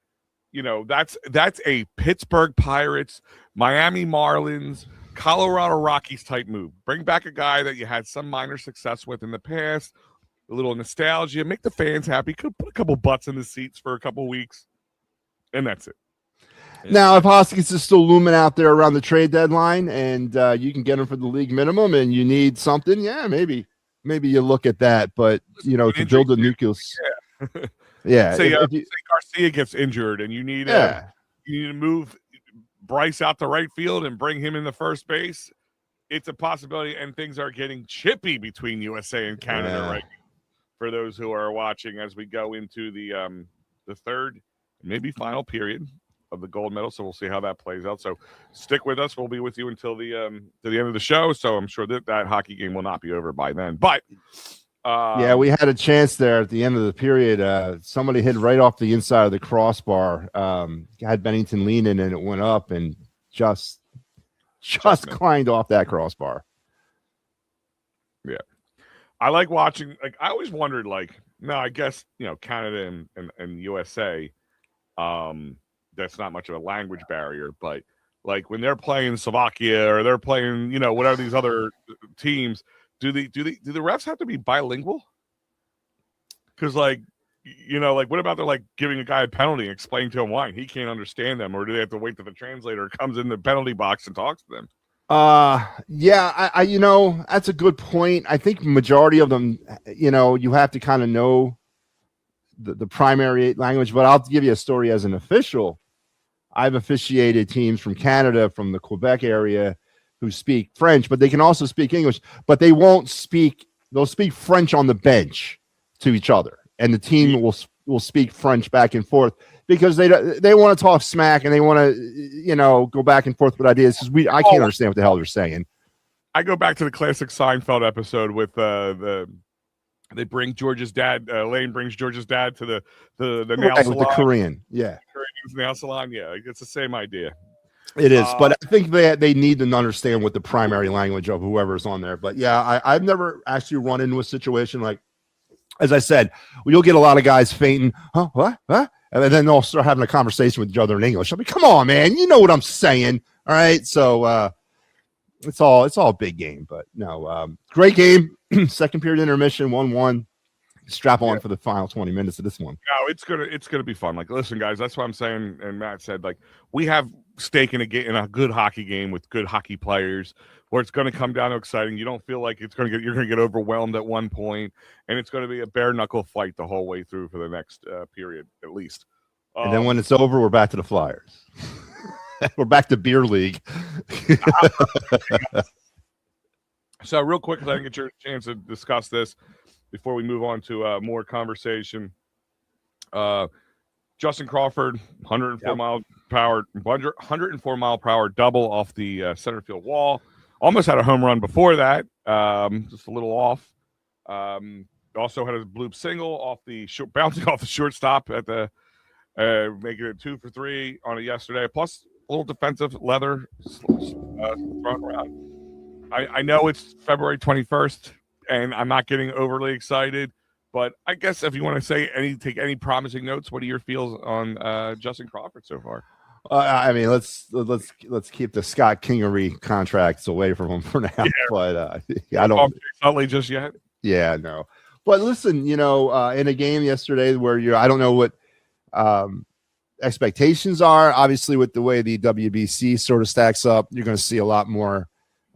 that's a Pittsburgh Pirates, Miami Marlins, Colorado Rockies type move. Bring back a guy that you had some minor success with in the past, a little nostalgia, make the fans happy, put a couple butts in the seats for a couple weeks, and that's it. Now, if Hoskins is still looming out there around the trade deadline, and you can get him for the league minimum, and you need something, maybe you look at that. But to build a nucleus, Say Garcia gets injured, and you need to move Bryce out to right field and bring him in the first base. It's a possibility, and things are getting chippy between USA and Canada right now, for those who are watching, as we go into the third, maybe final period of the gold medal. So we'll see how that plays out. So stick with us. We'll be with you until the to the end of the show. So I'm sure that hockey game will not be over by then. But we had a chance there at the end of the period. Somebody hit right off the inside of the crossbar. Had Bennington leaning, and it went up and just climbed off that crossbar. Yeah, I like watching. Like, I always wondered. Like, no, I guess Canada and USA. That's not much of a language barrier, but like when they're playing Slovakia or they're playing whatever these other teams. Do the refs have to be bilingual? Because like what about they're like giving a guy a penalty and explaining to him why he can't understand them, or do they have to wait till the translator comes in the penalty box and talks to them? That's a good point. I think majority of them, you have to kind of know the primary language. But I'll give you a story as an official. I've officiated teams from Canada, from the Quebec area, who speak French, but they can also speak English, but they won't speak. They'll speak French on the bench to each other, and the team will speak French back and forth because they want to talk smack, and they want to go back and forth with ideas, because I can't understand what the hell they're saying. I go back to the classic Seinfeld episode with they bring George's dad. Lane brings George's dad to the nail salon. The Korean, Korean's nail salon. Yeah, it's the same idea. It is, but I think they need to understand what the primary language of whoever's on there. But yeah, I've never actually run into a situation like, as I said, you'll get a lot of guys fainting, huh, what, and then they'll start having a conversation with each other in English. I'll be, come on, man, you know what I'm saying, all right? So it's all big game, but no, great game. Second period intermission, 1-1. Strap on for the final 20 minutes of this one. No, it's gonna be fun. Like, listen, guys, that's what I'm saying. And Matt said, like, we have stake in a good hockey game with good hockey players, where it's going to come down to exciting. You don't feel like you're going to get overwhelmed at one point, and it's going to be a bare knuckle fight the whole way through for the next period at least. And then when it's over, we're back to the Flyers. We're back to beer league. So real quick, because I didn't get your chance to discuss this before we move on to more conversation. Justin Crawford, 104 mile per hour double off the center field wall. Almost had a home run before that, just a little off. Also had a bloop single off the bouncing off the shortstop at the making it 2 for 3 on it yesterday. Plus a little defensive leather thrown around. I know it's February 21st, and I'm not getting overly excited. But I guess if you want to take any promising notes, what are your feels on Justin Crawford so far? I mean, let's keep the Scott Kingery contracts away from him for now. Yeah. But I don't Utley just yet. Yeah, no. But listen, in a game yesterday where I don't know what expectations are. Obviously, with the way the WBC sort of stacks up, you're going to see a lot more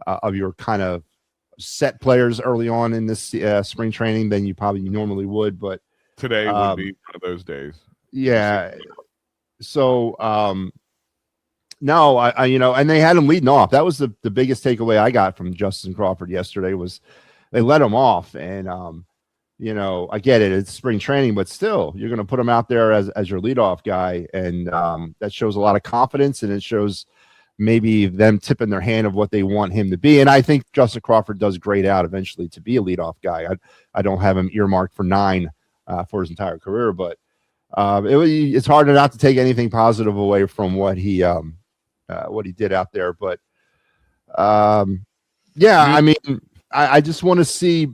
of your kind of set players early on in this spring training than you probably normally would. But today would be one of those days. Yeah. So no, I and they had him leading off. That was the biggest takeaway I got from Justin Crawford yesterday was they let him off. And I get it, it's spring training, but still, you're going to put him out there as your leadoff guy, and that shows a lot of confidence, and it shows maybe them tipping their hand of what they want him to be. And I think Justin Crawford does grade out eventually to be a leadoff guy. I don't have him earmarked for 9 for his entire career, but it's hard not to take anything positive away from what he did out there. But I mean, I just want to see.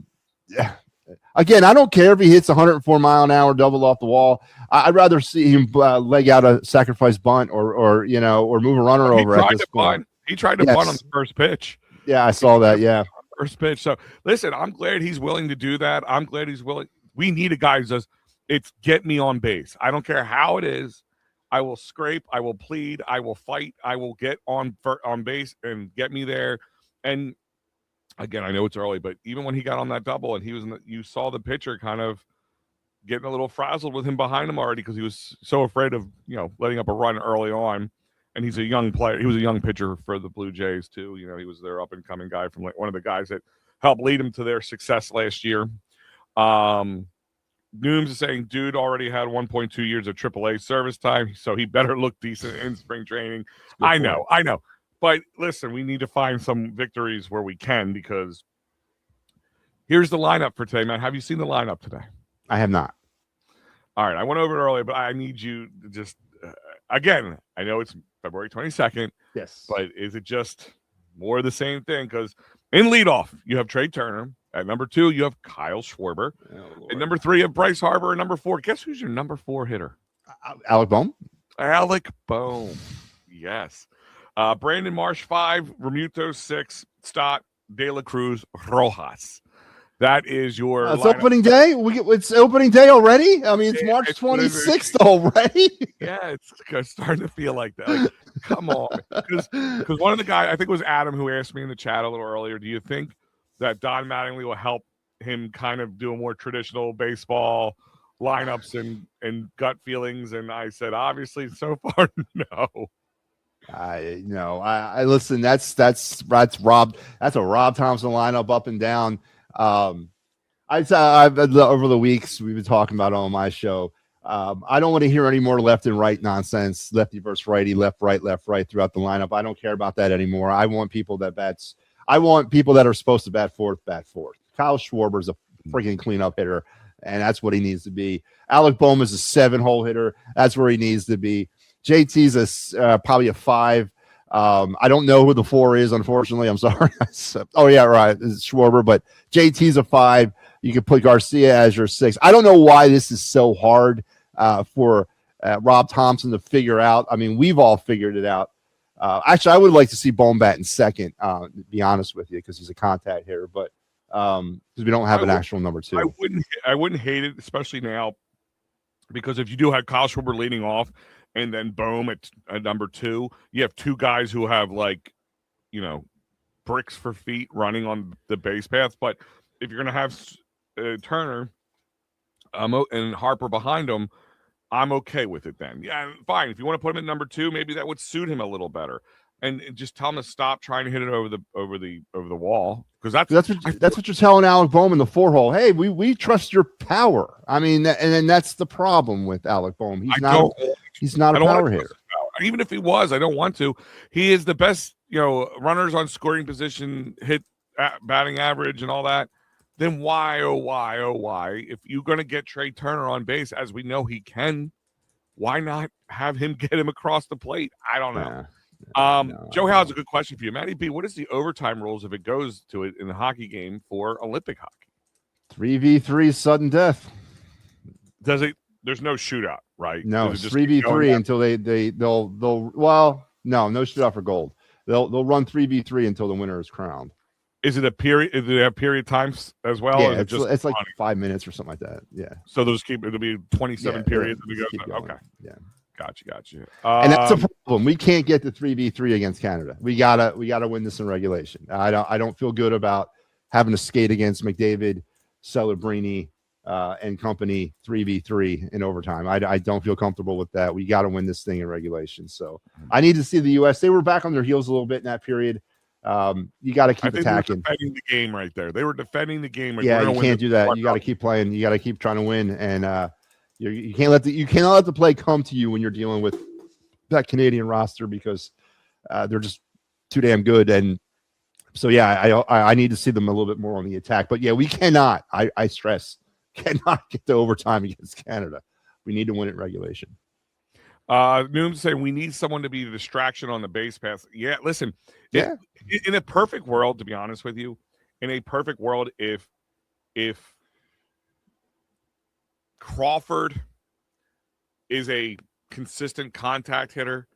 Again, I don't care if he hits 104-mile-an-hour double off the wall. I'd rather see him leg out a sacrifice bunt or move a runner over at this point. He tried to bunt on the first pitch. Yeah, I saw that. Yeah, first pitch. So listen, I'm glad he's willing to do that. I'm glad he's willing. We need a guy who says, "It's get me on base. I don't care how it is. I will scrape. I will plead. I will fight. I will get on base and get me there." And again, I know it's early, but even when he got on that double and he was you saw the pitcher kind of getting a little frazzled with him behind him already because he was so afraid of, letting up a run early on. And he's a young player. He was a young pitcher for the Blue Jays too. He was their up and coming guy from one of the guys that helped lead him to their success last year. Nooms is saying, dude already had 1.2 years of AAA service time, so he better look decent in spring training. I know. But listen, we need to find some victories where we can, because here's the lineup for today, man. Have you seen the lineup today? I have not. All right. I went over it earlier, but I need you to just, again, I know it's February 22nd. Yes. But is it just more of the same thing? Because in leadoff, you have Trey Turner. At number 2, you have Kyle Schwarber. At number 3, you have Bryce Harper. And number 4, guess who's your number 4 hitter? Alec Bohm. Alec Bohm. Yes. Brandon Marsh 5, Remuto 6, Stott, De La Cruz, Rojas. That is your. It's opening day. It's opening day already. I mean, it's March 26th already. Yeah, it's starting to feel like that. Like, come on, because one of the guys, I think it was Adam, who asked me in the chat a little earlier. Do you think that Don Mattingly will help him kind of do a more traditional baseball lineups and gut feelings? And I said, obviously, so far, no. I listen. That's Rob. That's a Rob Thompson lineup up and down. I've over the weeks we've been talking about on my show. I don't want to hear any more left and right nonsense, lefty versus righty, left right throughout the lineup. I don't care about that anymore. I want people that are supposed to bat fourth. Kyle Schwarber's a freaking cleanup hitter, and that's what he needs to be. Alec Bohm is a 7-hole hitter. That's where he needs to be. JT's probably a 5. I don't know who the 4 is, unfortunately. I'm sorry. Oh, yeah, right. It's Schwarber, but JT's a 5. You could put Garcia as your 6. I don't know why this is so hard for Rob Thompson to figure out. I mean, we've all figured it out. Actually, I would like to see Bohm bat in second, to be honest with you, because he's a contact hitter, but because we don't have an actual number 2. I wouldn't hate it, especially now, because if you do have Kyle Schwarber leading off, and then Bohm at number 2, you have 2 guys who have bricks for feet running on the base paths. But if you're going to have Turner and Harper behind him, I'm okay with it then. Yeah, fine. If you want to put him at number 2, maybe that would suit him a little better. And just tell him to stop trying to hit it over the wall, because that's what you're telling Alec Bohm in the 4-hole. Hey, we trust your power. I mean, and then that's the problem with Alec Bohm. He's not a power hitter. Even if he was, I don't want to. He is the best, runners on scoring position, hit batting average and all that. Then why, if you're going to get Trey Turner on base, as we know he can, why not have him get him across the plate? I don't know. Joe Howe has a good question for you. Matty B, what is the overtime rules if it goes to it in the hockey game for Olympic hockey? 3v3 sudden death. Does it? There's no shootout, right? No, it's 3v3 until they'll no shootout for gold. They'll run 3v3 until the winner is crowned. Is it a period? Do they have period times as well? Yeah, it's like 5 minutes or something like that. Yeah. So it'll be 27 periods. Okay. Yeah. Gotcha. And that's a problem. We can't get the 3v3 against Canada. We gotta win this in regulation. I don't feel good about having to skate against McDavid, Celebrini, and company 3v3 in overtime. I don't feel comfortable with that. We got to win this thing in regulation. So I need to see the U.S. They were back on their heels a little bit in that period. You got to keep attacking. They were defending the game right there. They were defending the game. Like, yeah, you can't do that. You got to keep playing. You got to keep trying to win, and you can't let the play come to you when you're dealing with that Canadian roster, because they're just too damn good. And so yeah, I need to see them a little bit more on the attack. But yeah, we cannot. I stress, cannot get to overtime against Canada. We need to win it regulation. Noom's saying we need someone to be the distraction on the base pass. Yeah, listen. Yeah. In a perfect world, to be honest with you, in a perfect world, if Crawford is a consistent contact hitter,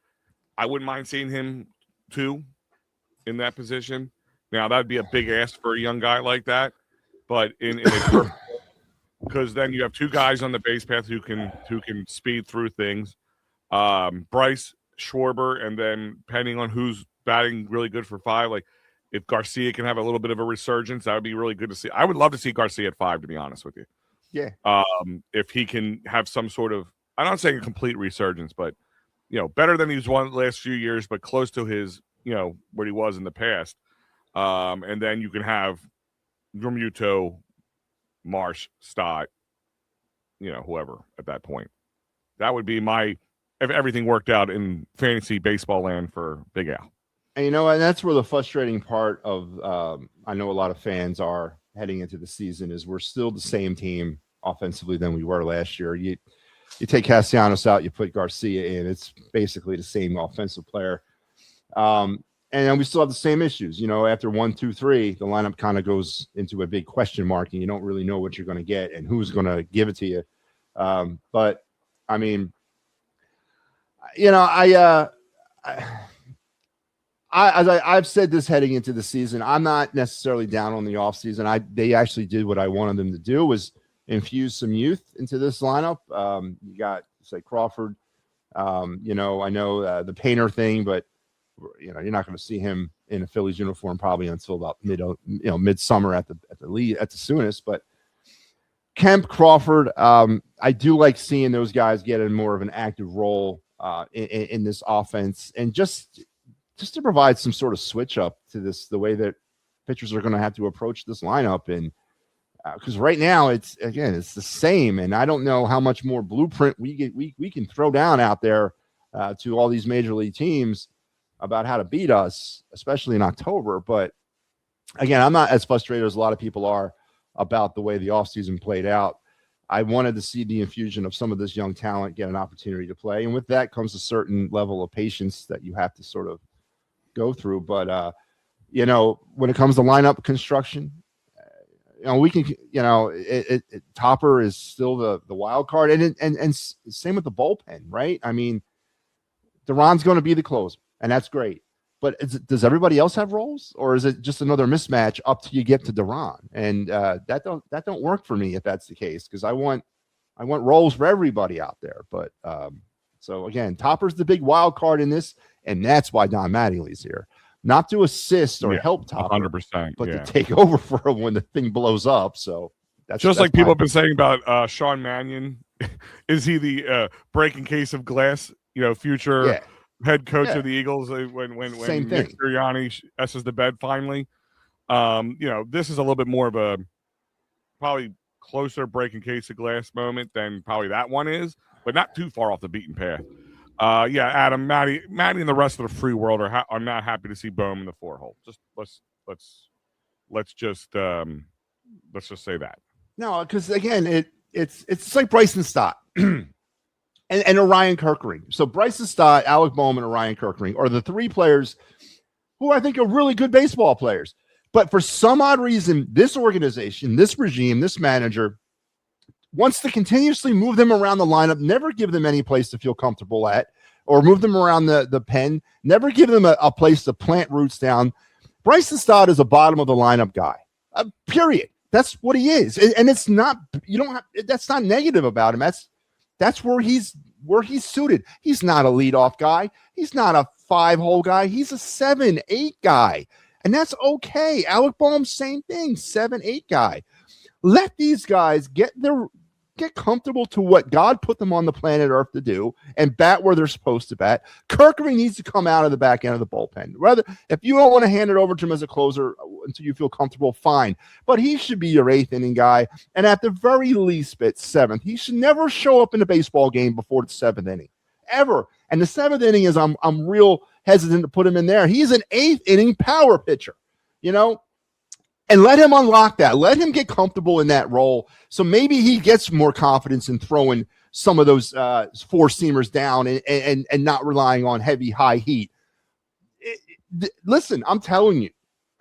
I wouldn't mind seeing him too in that position. Now that'd be a big ask for a young guy like that, but in a perfect, because then you have two guys on the base path who can speed through things. Bryce, Schwarber, and then depending on who's batting really good for 5, like if Garcia can have a little bit of a resurgence, that would be really good to see. I would love to see Garcia at 5, to be honest with you. Yeah. If he can have some sort of, I'm not saying a complete resurgence, but better than he's won the last few years, but close to his, what he was in the past. And then you can have Remuto, Marsh, Stott, whoever at that point. That would be if everything worked out in fantasy baseball land for Big Al. And and that's where the frustrating part of I know a lot of fans are heading into the season is we're still the same team offensively than we were last year. You take Castellanos out, you put Garcia in, it's basically the same offensive player. And then we still have the same issues. After 1, 2, 3, the lineup kind of goes into a big question mark, and you don't really know what you're going to get and who's going to give it to you. But I mean, I've said this heading into the season, I'm not necessarily down on the offseason. They actually did what I wanted them to do, was infuse some youth into this lineup. You got, say, Crawford. I know the Painter thing, but you're not going to see him in a Phillies uniform probably until about midsummer at the soonest. But Kemp, Crawford, I do like seeing those guys get in more of an active role in this offense, and just to provide some sort of switch up to the way that pitchers are going to have to approach this lineup. And because right now it's the same, and I don't know how much more blueprint we can throw down out there to all these major league teams about how to beat us, especially in October. But again, I'm not as frustrated as a lot of people are about the way the offseason played out. I wanted to see the infusion of some of this young talent get an opportunity to play. And with that comes a certain level of patience that you have to sort of go through. But, when it comes to lineup construction, we can, Topper is still the wild card, and same with the bullpen, right? I mean, Duran's going to be the closer, and that's great. But does everybody else have roles, or is it just another mismatch up till you get to Duran? And that don't work for me if that's the case, because I want roles for everybody out there. But so again, Topper's the big wild card in this, and that's why Don Mattingly's here, not to assist or help Topper, 100%, but to take over for him when the thing blows up. So that's like people have been saying about Sean Mannion. Is he the breaking case of glass? Future. Yeah. Head coach of the Eagles when Nick Sirianni S's the bed finally. This is a little bit more of a probably closer breaking case of glass moment than probably that one is, but not too far off the beaten path. Adam, Maddie, and the rest of the free world are not happy to see Bohm in the 4-hole. Just let's just say that. No, because again, it's like Bryson Stott. And Orion Kirkering. So Bryson Stott, Alec Bohm, and Orion Kirkering are the 3 players who I think are really good baseball players. But for some odd reason, this organization, this regime, this manager wants to continuously move them around the lineup, never give them any place to feel comfortable at, or move them around the pen, never give them a place to plant roots down. Bryson Stott is a bottom of the lineup guy, period. That's what he is. And it's not, that's not negative about him. That's where he's suited. He's not a leadoff guy. He's not a 5-hole guy. He's a 7, 8 guy. And that's okay. Alec Bohm, same thing, 7-8 guy. Let these guys get comfortable to what God put them on the planet Earth to do and bat where they're supposed to bat. Kirkering needs to come out of the back end of the bullpen. Rather, if you don't want to hand it over to him as a closer until you feel comfortable, fine. But he should be your 8th inning guy. And at the very least, at 7th, he should never show up in a baseball game before the 7th inning, ever. And the 7th inning is I'm real hesitant to put him in there. He's an 8th inning power pitcher, and let him unlock that. Let him get comfortable in that role. So maybe he gets more confidence in throwing some of those 4-seamers down and not relying on heavy, high heat. Listen, I'm telling you,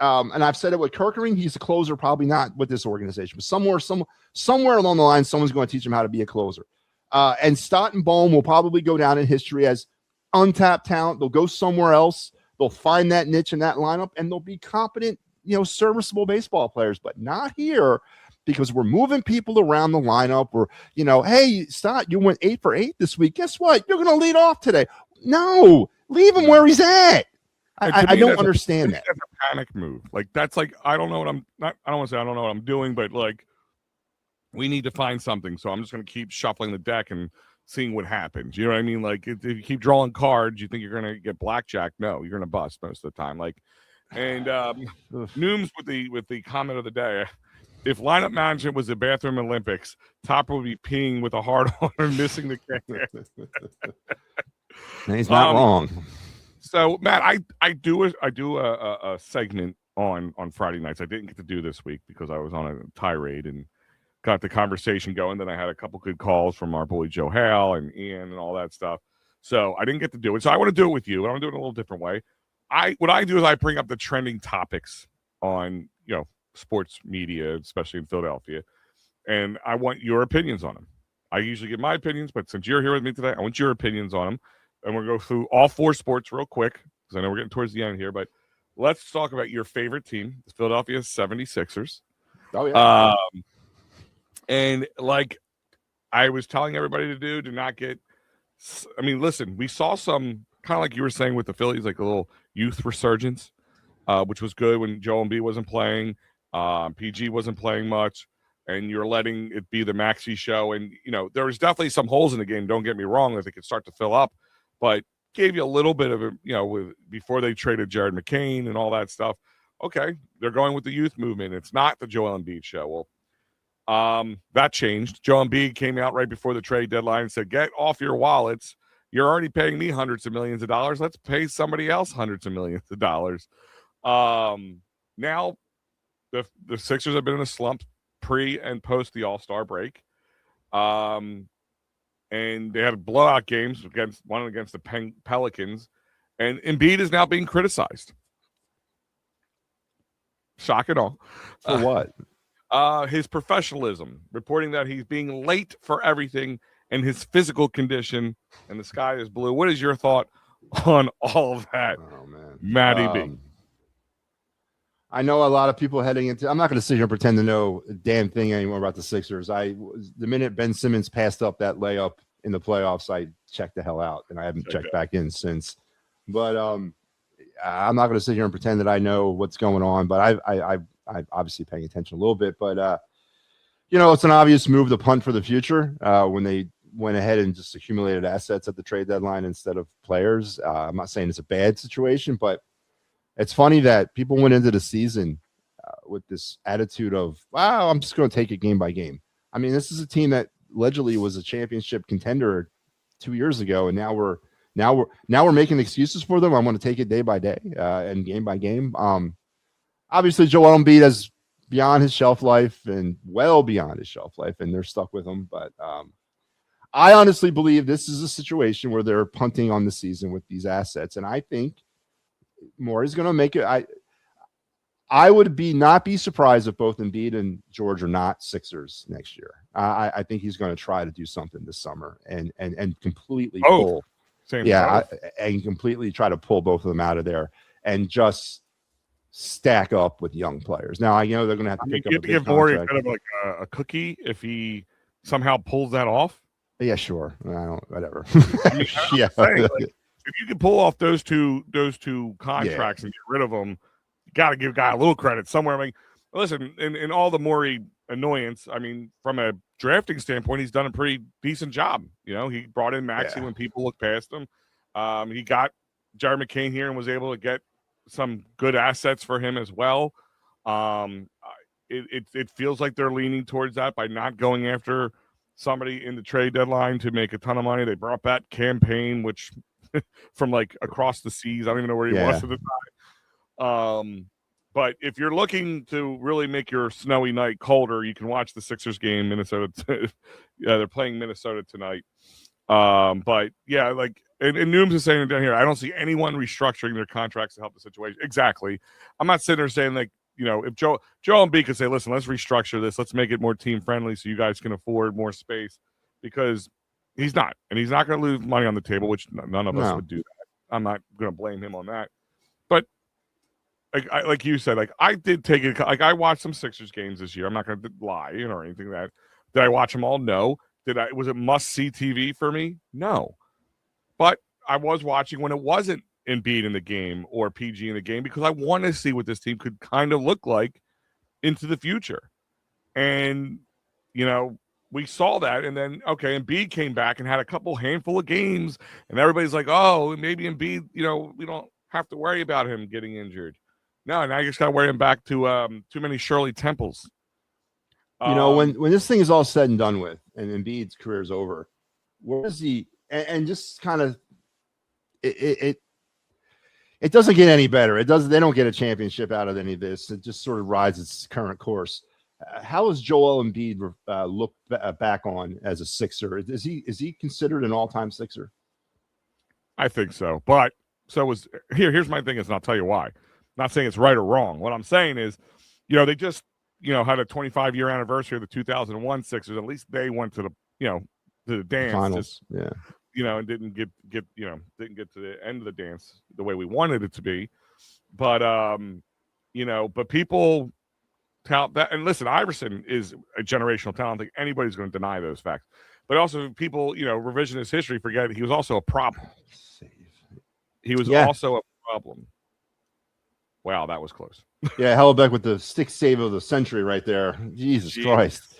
and I've said it with Kirkering, he's a closer, probably not with this organization, but somewhere along the line, someone's going to teach him how to be a closer. And Stott and Bohm will probably go down in history as untapped talent. They'll go somewhere else. They'll find that niche in that lineup, and they'll be competent, serviceable baseball players, but not here because we're moving people around the lineup. We're, hey, Stott, you went 8 for 8 this week. Guess what? You're going to lead off today. No, leave him where he's at. I don't understand that. That's a panic move. Like, that's like, I don't want to say I don't know what I'm doing, but like, we need to find something. So I'm just going to keep shuffling the deck and seeing what happens. You know what I mean? Like, if you keep drawing cards, you think you're going to get blackjack. No, you're going to bust most of the time. Like, and Nooms with the comment of the day: if lineup management was a bathroom Olympics, Topper would be peeing with a hard on and missing the can. He's not wrong. So Matt, I do a segment on Friday nights. I didn't get to do this week because I was on a tirade and got the conversation going. Then I had a couple good calls from our boy Joe Hale and Ian and all that stuff. So I didn't get to do it. So I want to do it with you. I want to do it in a little different way. What I do is I bring up the trending topics on, sports media, especially in Philadelphia, and I want your opinions on them. I usually give my opinions, but since you're here with me today, I want your opinions on them. And we'll go through all 4 sports real quick because I know we're getting towards the end here, but let's talk about your favorite team, the Philadelphia 76ers. Oh, yeah. And like I was telling everybody to do not get – listen, we saw some – kind of like you were saying with the Phillies, like a little youth resurgence, which was good when Joel Embiid wasn't playing. PG wasn't playing much, and you're letting it be the Maxey show. And, there was definitely some holes in the game, don't get me wrong, that they could start to fill up, but gave you a little bit of a, before they traded Jared McCain and all that stuff. Okay, they're going with the youth movement. It's not the Joel Embiid show. Well, that changed. Joel Embiid came out right before the trade deadline and said, get off your wallets. You're already paying me hundreds of millions of dollars. Let's pay somebody else hundreds of millions of dollars. Now the Sixers have been in a slump pre and post the All-Star break. And they had blowout games against the Pelicans. And Embiid is now being criticized. Shock and all. For what? His professionalism, reporting that he's being late for everything, and his physical condition, and the sky is blue. What is your thought on all of that? Oh, man. Matty B. I know a lot of people heading into – I'm not going to sit here and pretend to know a damn thing anymore about the Sixers. The minute Ben Simmons passed up that layup in the playoffs, I checked the hell out, and I haven't checked back in since. But I'm not going to sit here and pretend that I know what's going on, but I'm obviously paying attention a little bit. But, it's an obvious move to punt for the future when they went ahead and just accumulated assets at the trade deadline instead of players. I'm not saying it's a bad situation, but it's funny that people went into the season with this attitude of, wow, I'm just going to take it game by game. I mean, this is a team that allegedly was a championship contender 2 years ago, and now we're making excuses for them. I want to take it day by day and game by game. Obviously, Joel Embiid is beyond his shelf life and well beyond his shelf life, and they're stuck with him. But I honestly believe this is a situation where they're punting on the season with these assets, and I think Morey's going to make it. I would not be surprised if both Embiid and George are not Sixers next year. I think he's going to try to do something this summer and completely pull. And completely try to pull both of them out of there and just stack up with young players. Now I know they're going to have to pick up a big give Morey kind of like a cookie if he somehow pulls that off. Yeah, sure. Whatever. Yeah. Saying, like, if you can pull off those two contracts and get rid of them, got to give guy a little credit somewhere. I mean, listen, in all the Morey annoyance, I mean, from a drafting standpoint, he's done a pretty decent job. You know, he brought in Maxey when people looked past him. He got Jerry McCain here and was able to get some good assets for him as well. It feels like they're leaning towards that by not going after somebody in the trade deadline to make a ton of money. They brought back Campaign, which from like across the seas. I don't even know where he was at the time. But if you're looking to really make your snowy night colder, you can watch the Sixers game. Minnesota, they're playing Minnesota tonight. But yeah, like and Nooms is saying down here, I don't see anyone restructuring their contracts to help the situation. Exactly. I'm not sitting there saying like, you know, if Joel Embiid could say, listen, let's restructure this, let's make it more team friendly so you guys can afford more space, because he's not, and he's not going to lose money on the table, which none of us would do that. I'm not going to blame him on that. But like you said, like I did take it, like I watched some Sixers games this year. I'm not going to lie, you know, or anything like that. Did I watch them all? No. Was it must-see TV for me? No. But I was watching when it wasn't Embiid in the game or PG in the game, because I want to see what this team could kind of look like into the future. And, you know, we saw that. And then, okay, Embiid came back and had a handful of games. And everybody's like, oh, maybe Embiid, you know, we don't have to worry about him getting injured. No, now you just got to worry him back to too many Shirley Temples. You know, when this thing is all said and done with and Embiid's career is over, where is he? And just kind of it doesn't get any better. They don't get a championship out of any of this. It just sort of rides its current course. How is Joel Embiid looked back on as a Sixer? Is he considered an all-time Sixer? I think so. But here's my thing is, and I'll tell you why. I'm not saying it's right or wrong. What I'm saying is, you know, they just, you know, had a 25-year anniversary of the 2001 Sixers. At least they went to the, you know, to the dance. Finals. You know, and didn't get to the end of the dance the way we wanted it to be. But you know, but people tout that, and listen, Iverson is a generational talent. I don't think anybody's going to deny those facts. But also people, you know, revisionist history forget he was also a problem. He was also a problem. Wow, that was close. Yeah, Hellebeck with the stick save of the century right there. Jesus Christ.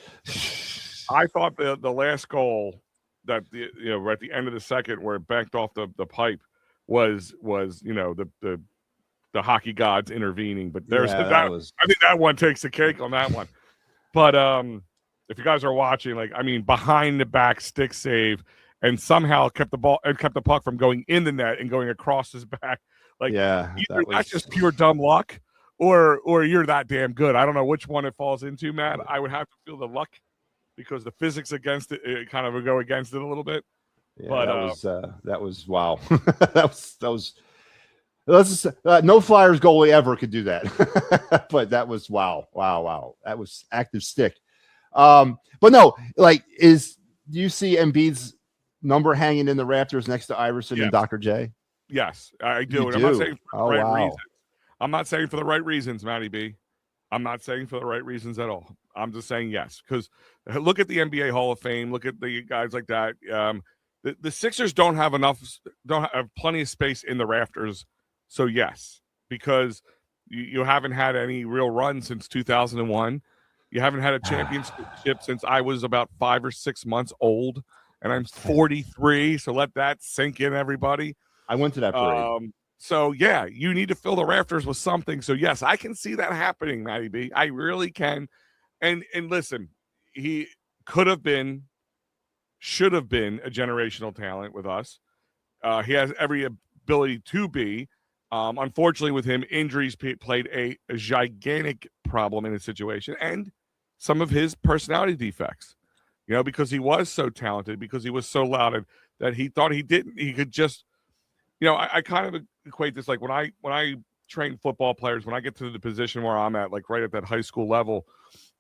I thought the last goal that right at the end of the second where it backed off the pipe was you know the hockey gods intervening, but there's I think that one takes the cake on that one. But if you guys are watching, like, I mean, behind the back stick save, and somehow kept the puck from going in the net and going across his back. Like, that's just pure dumb luck, or you're that damn good. I don't know which one it falls into, Matt. I would have to feel the luck, because the physics against it kind of would go against it a little bit. Yeah, but that was wow. that was no Flyers goalie ever could do that. But that was wow. That was active stick. But no, like, do you see Embiid's number hanging in the rafters next to Iverson and Dr. J? Yes, I do. And I'm not saying for the right reasons. I'm not saying for the right reasons, Matty B. I'm not saying for the right reasons at all. I'm just saying yes, because look at the NBA Hall of Fame. Look at the guys like that. The Sixers don't have plenty of space in the rafters. So yes, because you haven't had any real run since 2001. You haven't had a championship since I was about 5 or 6 months old, and I'm 43. So let that sink in, everybody. I went to that parade. So yeah, you need to fill the rafters with something. So yes, I can see that happening, Matty B. I really can. And listen, he should have been a generational talent with us. He has every ability to be. Unfortunately, with him, injuries played a gigantic problem in his situation, and some of his personality defects. You know, because he was so talented, because he was so loud, that he thought he could just. You know, I kind of equate this like when I train football players, when I get to the position where I'm at, like right at that high school level,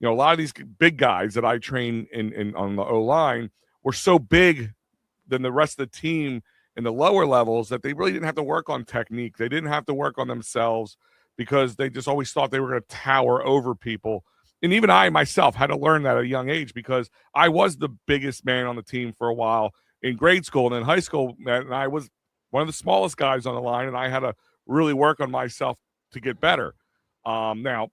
you know, a lot of these big guys that I train in on the O-line were so big than the rest of the team in the lower levels that they really didn't have to work on technique. They didn't have to work on themselves, because they just always thought they were going to tower over people. And even I myself had to learn that at a young age, because I was the biggest man on the team for a while in grade school, and in high school, and I was one of the smallest guys on the line, and I had to really work on myself to get better. Now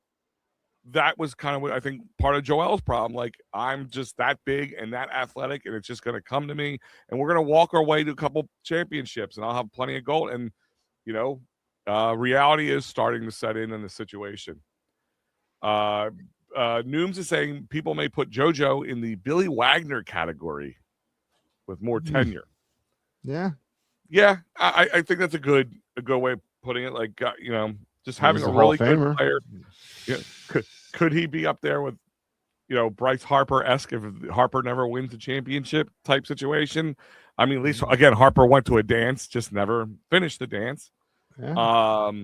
that was kind of what I think part of Joel's problem. Like, I'm just that big and that athletic, and it's just going to come to me, and we're going to walk our way to a couple championships, and I'll have plenty of gold. And reality is starting to set in the situation. Nooms is saying people may put JoJo in the Billy Wagner category with more tenure. Yeah, I think that's a good way of putting it. Like, just having a really good player. Yeah, could he be up there with, Bryce Harper-esque if Harper never wins a championship type situation? I mean, at least again, Harper went to a dance, just never finished the dance. Yeah.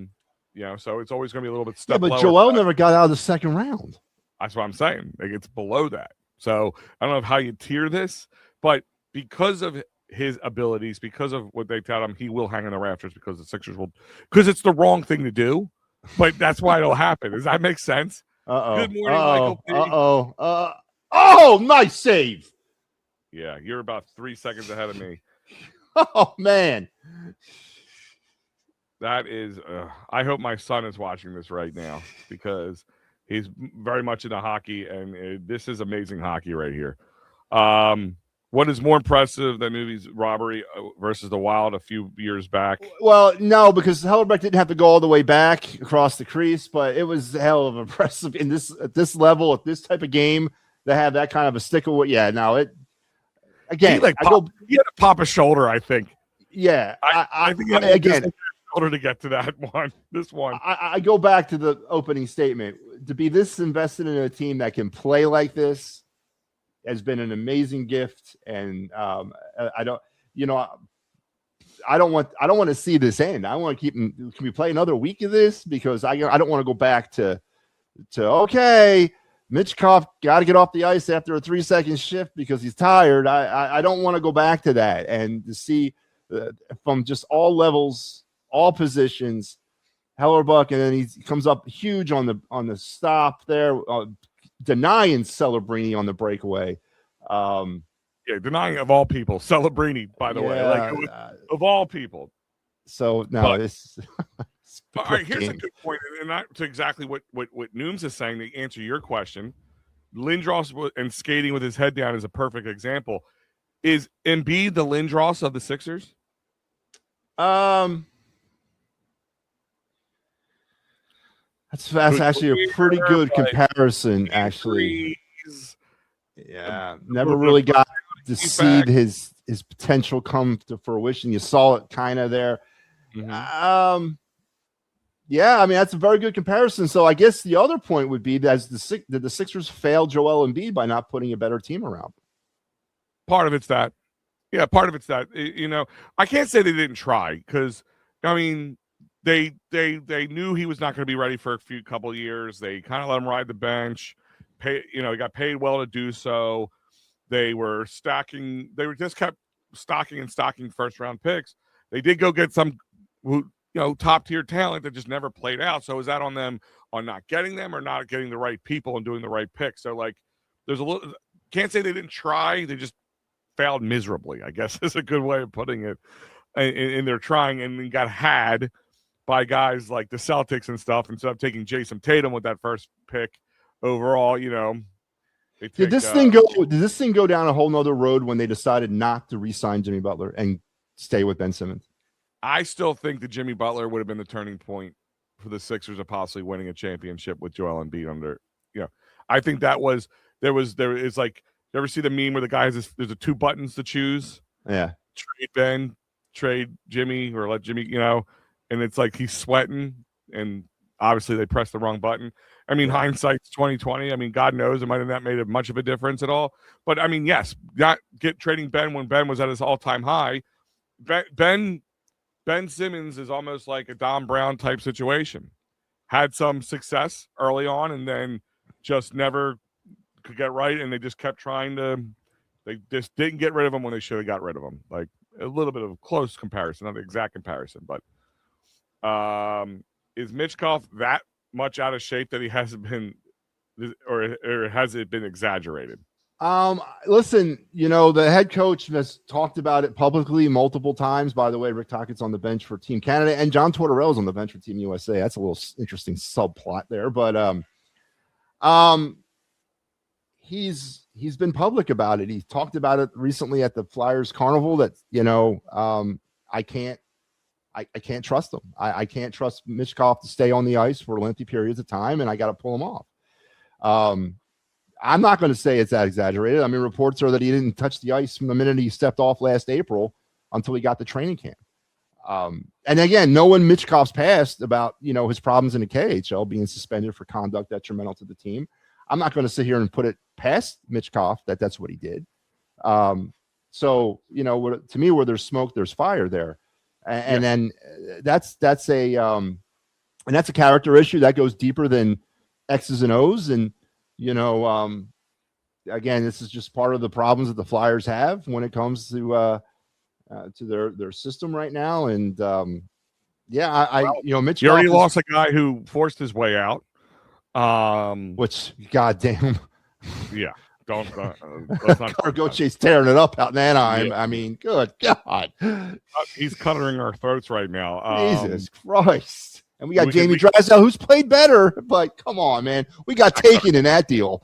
So it's always going to be a little bit step but lower. Joel never got out of the second round. That's what I'm saying. Like, it's below that. So I don't know how you tier this, but because of his abilities, because of what they tell him, he will hang in the rafters because the Sixers will, because it's the wrong thing to do. But that's why it'll happen. Does that make sense? Good morning, Michael P. Oh, nice save. Yeah, you're about 3 seconds ahead of me. Oh, man. That is, I hope my son is watching this right now because he's very much into hockey, and this is amazing hockey right here. What is more impressive than movies robbery versus the Wild a few years back? Well, no, because Hellerbeck didn't have to go all the way back across the crease, but it was hell of impressive at this level, at this type of game, to have that kind of a stick of what. Yeah, no, it again. He had to pop a shoulder, I think. Yeah, I think again. Shoulder to get to that one. This one. I go back to the opening statement. To be this invested in a team that can play like this has been an amazing gift, and I don't want to see this end. I want to keep. Can we play another week of this? Because I don't want to go back to okay, Mitchkov got to get off the ice after a 3-second shift because he's tired. I don't want to go back to that, and to see from just all levels, all positions, Hellerbuck, and then he comes up huge on the stop there. Denying Celebrini on the breakaway. Denying of all people. Celebrini, by the way. Of all people. So, no, this all right, here's a good point, and not to exactly what Nooms is saying to answer your question. Lindros and skating with his head down is a perfect example. Is Embiid the Lindros of the Sixers? That's actually a pretty good comparison, actually. Yeah, never really got to see his potential come to fruition. You saw it kind of there. Mm-hmm. Yeah, I mean, that's a very good comparison. So I guess the other point would be that the Sixers failed Joel Embiid by not putting a better team around. Part of it's that. Yeah, part of it's that. I can't say they didn't try because, I mean, They knew he was not going to be ready for a couple of years. They kind of let him ride the bench. He got paid well to do so. They were stacking. They were just kept stocking first round picks. They did go get some, top tier talent that just never played out. So is that on them on not getting them or not getting the right people and doing the right picks? So there's a little. Can't say they didn't try. They just failed miserably, I guess is a good way of putting it. In their trying and got had by guys like the Celtics and stuff, instead of taking Jason Tatum with that first pick overall, did this thing go down a whole nother road when they decided not to re-sign Jimmy Butler and stay with Ben Simmons? I still think that Jimmy Butler would have been the turning point for the Sixers of possibly winning a championship with Joel Embiid under. I think there is like, you ever see the meme where the guy has there's 2 buttons to choose? Yeah, trade Ben, trade Jimmy, or let Jimmy, and it's like he's sweating, and obviously they pressed the wrong button. I mean, hindsight's 2020. I mean, God knows it might have not made much of a difference at all. But I mean, yes, trading Ben when Ben was at his all-time high. Ben Simmons is almost like a Don Brown type situation. Had some success early on, and then just never could get right, and they just kept trying to. They just didn't get rid of him when they should have got rid of him. Like a little bit of a close comparison, not the exact comparison, but. Is Mitchkov that much out of shape that he hasn't been, or has it been exaggerated? Listen, the head coach has talked about it publicly multiple times. By the way, Rick Tockett's on the bench for Team Canada, and John Tortorella's on the bench for Team USA. That's a little interesting subplot there, but he's been public about it. He talked about it recently at the Flyers Carnival that I can't trust him. I can't trust Michkov to stay on the ice for lengthy periods of time, and I got to pull him off. I'm not going to say it's that exaggerated. I mean, reports are that he didn't touch the ice from the minute he stepped off last April until he got to training camp. And again, knowing Michkov's past about, his problems in the KHL, being suspended for conduct detrimental to the team, I'm not going to sit here and put it past Michkov that that's what he did. So, to me, where there's smoke, there's fire there. And then that's a character issue that goes deeper than X's and O's. And, again, this is just part of the problems that the Flyers have when it comes to their system right now. And Mitch, you already lost a guy who forced his way out. Which, goddamn, yeah, let's not Gargoche's tearing it up out in Anaheim. Yeah. I mean, good God, he's cutting our throats right now. Jesus Christ. And we got Jamie Drysdale, who's played better, but come on, man. We got taken in that deal.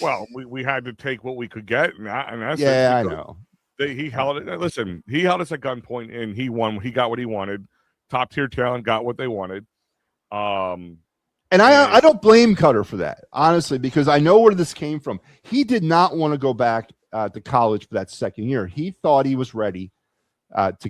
Well, we had to take what we could get, and that's I know. He held it. Listen, he held us at gunpoint, and he won. He got what he wanted. Top tier talent got what they wanted. And I don't blame Cutter for that, honestly, because I know where this came from. He did not want to go back to college for that second year. He thought he was ready to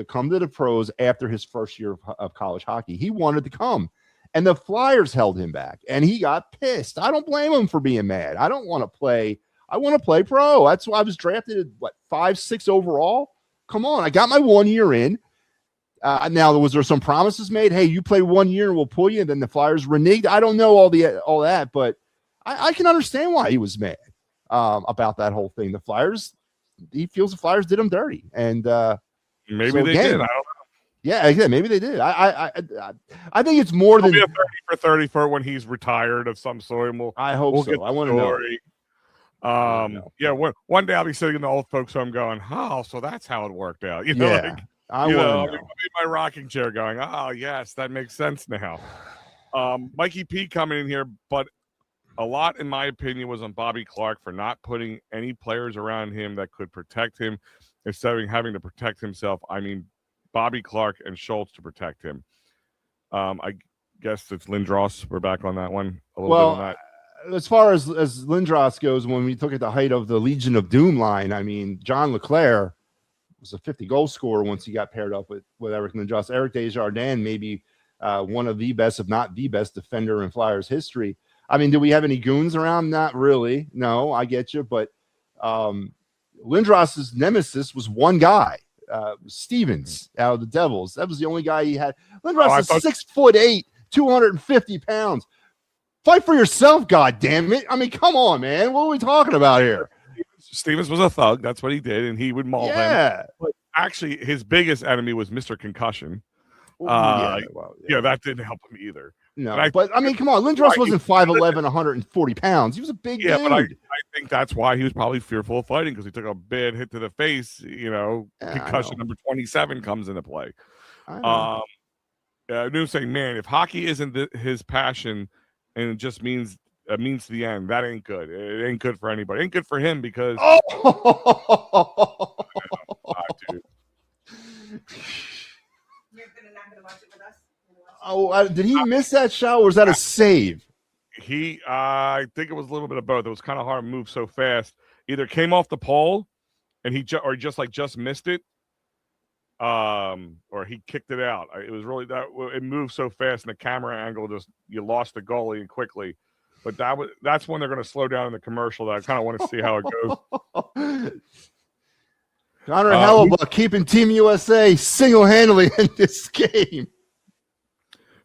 come to the pros after his first year of college hockey. He wanted to come, and the Flyers held him back, and he got pissed. I don't blame him for being mad. I don't want to play. I want to play pro. That's why I was drafted at 5-6 overall. Come on, I got my 1 year in. Now, was there some promises made? Hey, you play 1 year and we'll pull you. And then the Flyers reneged. I don't know all that, but I can understand why he was mad about that whole thing. He feels the Flyers did him dirty, and maybe they did. I don't know. Yeah, again, maybe they did. I think it's more than be a 30 for when he's retired of some sort. I hope so. I want to know. Yeah, one day I'll be sitting in the old folks home going, "Oh, so that's how it worked out." I'll be in my rocking chair going, "Oh, yes, that makes sense now." Mikey P coming in here, but a lot, in my opinion, was on Bobby Clark for not putting any players around him that could protect him instead of having to protect himself. I mean, Bobby Clark and Schultz to protect him. I guess it's Lindros. We're back on that one a little bit on that. As far as Lindros goes, when we took at the height of the Legion of Doom line, I mean, John LeClaire was a 50-goal scorer once he got paired up with Eric Lindros. Eric Desjardins, maybe one of the best, if not the best, defender in Flyers history. I mean, do we have any goons around? Not really. No, I get you. But Lindros's nemesis was one guy, Stevens out of the Devils. That was the only guy he had. Lindros is 6'8", 250 pounds. Fight for yourself, God damn it. I mean, come on, man. What are we talking about here? Stevens was a thug. That's what he did, and he would maul them. But actually, his biggest enemy was Mr. Concussion. That didn't help him either. No, but I mean, come on. Lindros wasn't 5'11", 140 pounds. He was a big dude. But I think that's why he was probably fearful of fighting, because he took a bad hit to the face. Concussion number 27 comes into play. I knew saying, man, if hockey isn't his passion and it just means the end, that ain't good. It ain't good for anybody. It ain't good for him because. Dude. Did he miss that shot, or was that a save? I think it was a little bit of both. It was kind of hard to move so fast. Either came off the pole, and he just missed it, or he kicked it out. It was really that it moved so fast, and the camera angle you lost the goalie and quickly. But that's when they're going to slow down in the commercial. That I kind of want to see how it goes. Connor Hellebuck keeping Team USA single-handedly in this game.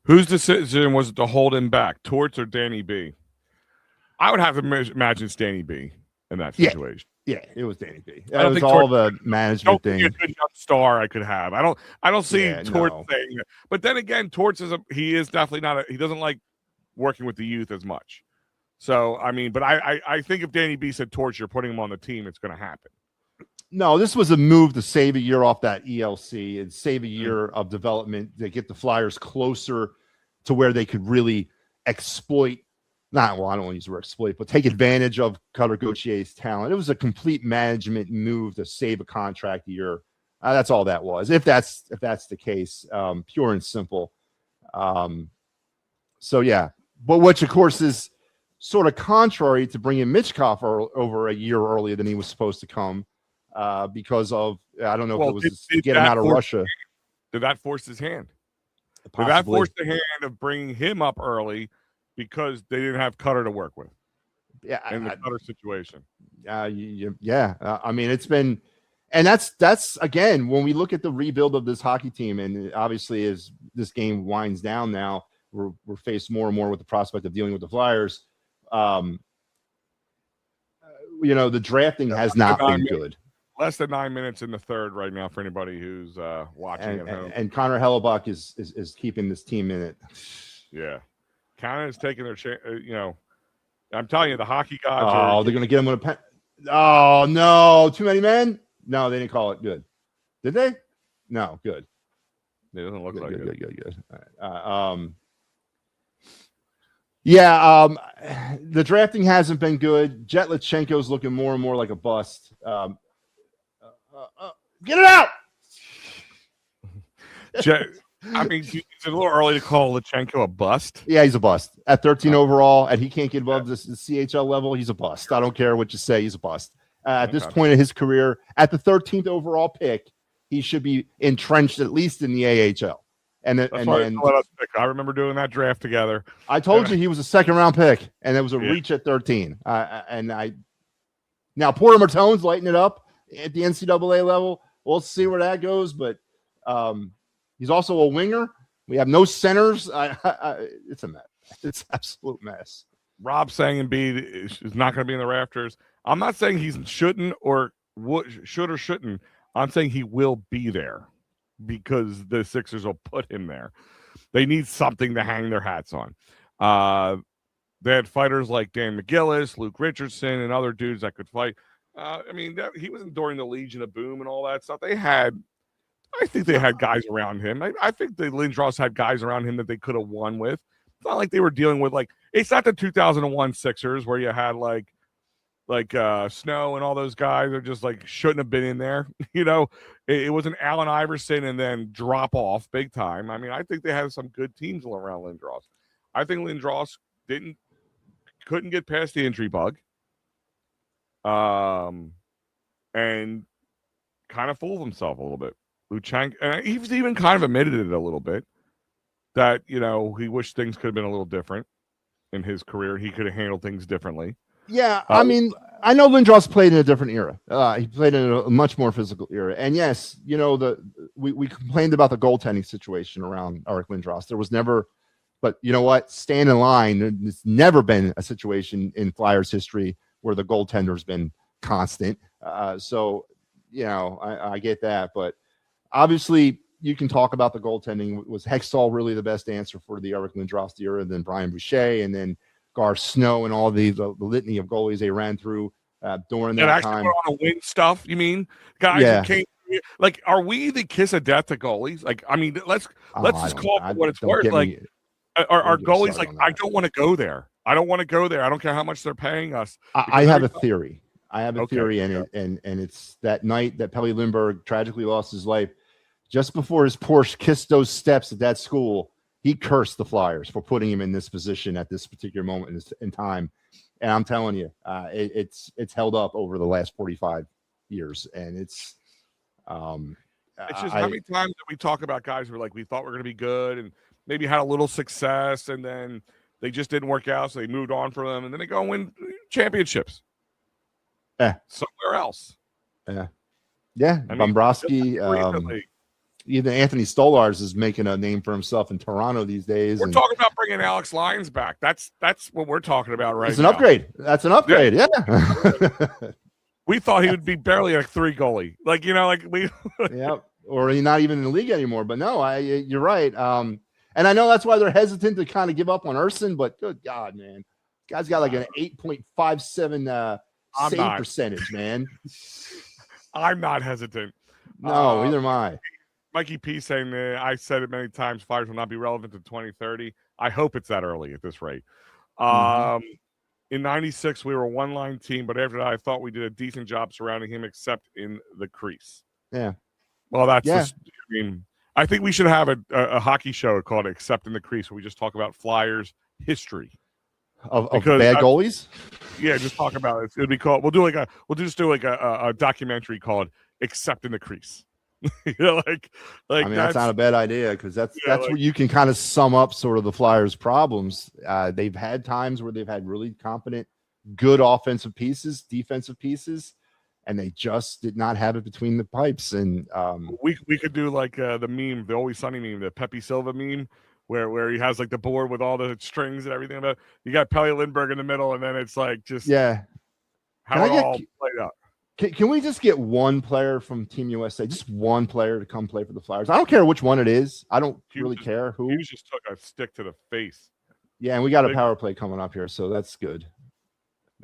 Whose decision was it to hold him back, Torts or Danny B? I would have to imagine it's Danny B in that situation. Yeah, it was Danny B. That was all the management thing. A good young star I could have. I don't see Torts saying it. But then again, Torts he is definitely not. He doesn't like working with the youth as much. So, I mean, but I think if Danny B said torch, you're putting him on the team, it's going to happen. No, this was a move to save a year off that ELC and save a year of development to get the Flyers closer to where they could really exploit. I don't want to use the word exploit, but take advantage of Cutter Gauthier's talent. It was a complete management move to save a contract year. That's all that was. If that's the case, pure and simple. So yeah, but which of course is sort of contrary to bringing Mitchkov over a year earlier than he was supposed to come, because of I don't know if it was to get him out of Russia. Did that force his hand? Possibly. Did that force the hand of bringing him up early because they didn't have Cutter to work with? Yeah, in the Cutter situation. Yeah. I mean, it's been, and that's again when we look at the rebuild of this hockey team, and obviously as this game winds down now, we're faced more and more with the prospect of dealing with the Flyers. The drafting has not been good. Less than 9 minutes in the third right now for anybody who's watching at home. And Connor Hellebuck is keeping this team in it. Yeah. Canada's taking their chance. I'm telling you, the hockey gods they're going to get him with a pen. Oh, no. Too many men? No, they didn't call it good. Did they? No, good. It doesn't look like it. Good. All right. The drafting hasn't been good. Jet Lechenko's looking more and more like a bust. Get it out! I mean, it's a little early to call Lechenko a bust. Yeah, he's a bust. At 13 overall, and he can't get above the CHL level, he's a bust. I don't care what you say, he's a bust. At this point in his career, at the 13th overall pick, he should be entrenched at least in the AHL. And then I remember doing that draft together. I told you he was a second-round pick, and it was a reach at 13. Now Porter Martone's lighting it up at the NCAA level. We'll see where that goes, but he's also a winger. We have no centers. It's a mess. It's an absolute mess. Rob saying Embiid is not going to be in the rafters. I'm not saying he shouldn't or should or shouldn't. I'm saying he will be there because the Sixers will put him there. They need something to hang their hats on. They had fighters like Dan McGillis, Luke Richardson, and other dudes that could fight. He was during the Legion of Boom and all that stuff. I think they had guys around him. I think the Lindros had guys around him that they could have won with. It's not like they were dealing with it's not the 2001 Sixers where you had like Snow and all those guys are just shouldn't have been in there. It was an Allen Iverson and then drop off big time. I mean, I think they had some good teams around Lindros. I think Lindros couldn't get past the injury bug. And kind of fooled himself a little bit. Luchenko, and he was even kind of admitted it a little bit that, he wished things could have been a little different in his career. He could have handled things differently. Yeah, I mean, I know Lindros played in a different era. He played in a much more physical era. And yes, we complained about the goaltending situation around Eric Lindros. There was never, but you know what? Stand in line. There's never been a situation in Flyers history where the goaltender's been constant. I get that, but obviously you can talk about the goaltending. Was Hextall really the best answer for the Eric Lindros era, and then Brian Boucher, and then Gar Snow, and all the litany of goalies they ran through during that time? On the win stuff, you mean? Guys who came, are we the kiss of death to goalies? Let's just call it what it's worth. Our goalies I don't want to go there. I don't want to go there. I don't care how much they're paying us. I have a theory. And it's that night that Pelle Lindbergh tragically lost his life. Just before his Porsche kissed those steps at that school, he cursed the Flyers for putting him in this position at this particular moment in time. And I'm telling you, it's held up over the last 45 years. And it's just how many times that we talk about guys who are we thought were going to be good and maybe had a little success, and then they just didn't work out, so they moved on from them, and then they go and win championships somewhere else. Bombrowski. Even Anthony Stolarz is making a name for himself in Toronto these days. We're talking about bringing Alex Lyons back. That's what we're talking about right now. It's an upgrade. That's an upgrade. Yeah. We thought he would be barely a 3 goalie. Yeah. Or he's not even in the league anymore. But no, you're right. And I know that's why they're hesitant to kind of give up on Urson, but good God, man. Guy's got like an 8.57 save percentage, man. I'm not hesitant. No, neither am I. Mikey P saying, I said it many times, Flyers will not be relevant to 2030. I hope it's that early at this rate. In 96, we were a one-line team, but after that, I thought we did a decent job surrounding him, except in the crease. Yeah. Well, that's just, I think we should have a hockey show called Except in the Crease, where we just talk about Flyers history. Of bad goalies? Yeah, just talk about it. It'd be called, we'll just do a documentary called Except in the Crease. Like I mean, that's not a bad idea, because that's where you can kind of sum up sort of the Flyers' problems. They've had times where they've had really competent, good offensive pieces, defensive pieces, and they just did not have it between the pipes. And we could do like the meme, the Always Sunny meme, the Pepe Silva meme, where he has like the board with all the strings and everything. About you got Pelle Lindbergh in the middle, and then it's like just how it all played out. Can we just get one player from Team USA, just one player to come play for the Flyers? I don't care which one it is. I don't really care who. Hughes just took a stick to the face. Yeah, and we got a power play coming up here, so that's good.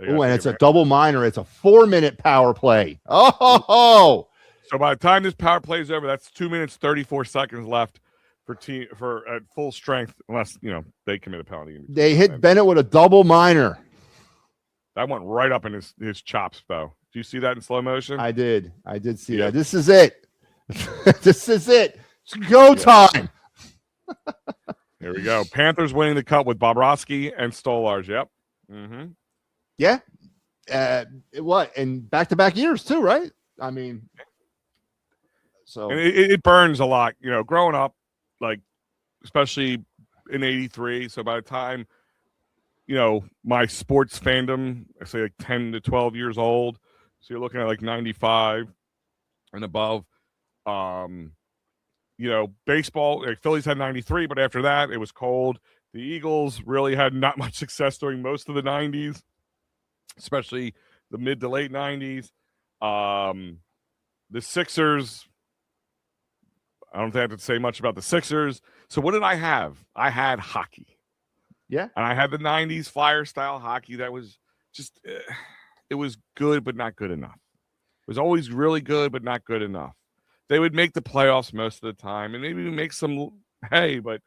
Oh, and it's a double minor. It's a 4-minute power play. Oh! So by the time this power play is over, that's 2 minutes 34 seconds left for at full strength, unless they commit a penalty. They hit Bennett with a double minor. That went right up in his chops, though. Do you see that in slow motion? I did see that. This is it. This is it. It's go time. Here we go. Panthers winning the cup with Bobrovsky and Stolars. Yep. Mm-hmm. Yeah. What? And back-to-back years, too, right? I mean, so. And it burns a lot, growing up, like, especially in 83. So by the time, my sports fandom, I say like 10 to 12 years old. So you're looking at like 95 and above. Baseball, like Phillies had 93, but after that, it was cold. The Eagles really had not much success during most of the 90s, especially the mid to late 90s. The Sixers, I don't think I have to say much about the Sixers. So what did I have? I had hockey. Yeah. And I had the 90s Flyer-style hockey that was just it was good, but not good enough. It was always really good, but not good enough. They would make the playoffs most of the time, and maybe make some hay, but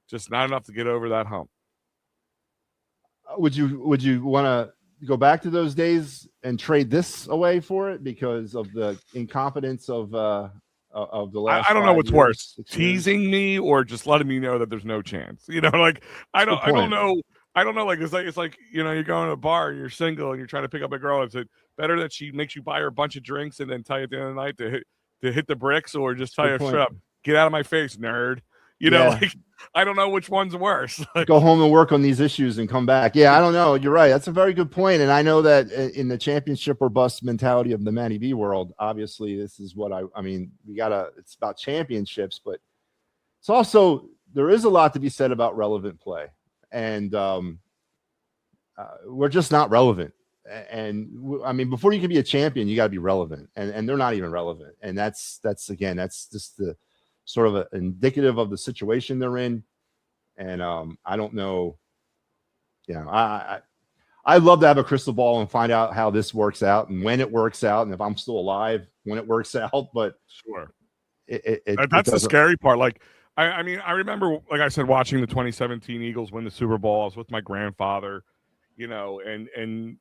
just not enough to get over that hump. Would you want to go back to those days and trade this away for it because of the incompetence of the last? I don't know what's worse, teasing me or just letting me know that there's no chance. Like I don't know. Like it's like you're going to a bar and you're single and you're trying to pick up a girl. Is it better that she makes you buy her a bunch of drinks and then tell you at the end of the night to hit the bricks, or just tell you straight up, get out of my face, nerd? Like I don't know which one's worse. Go home and work on these issues and come back. Yeah, I don't know. You're right. That's a very good point. And I know that in the championship or bust mentality of the Matty B world, obviously this is what I mean, it's about championships, but it's also, there is a lot to be said about relevant play. And we're just not relevant. And I mean, before you can be a champion, you got to be relevant, and they're not even relevant. And that's just the sort of indicative of the situation they're in. And I don't know. I'd love to have a crystal ball and find out how this works out and when it works out, and if I'm still alive when it works out. But sure, that's the scary part. Like, I mean, I remember, like I said, watching the 2017 Eagles win the Super Bowl. I was with my grandfather, and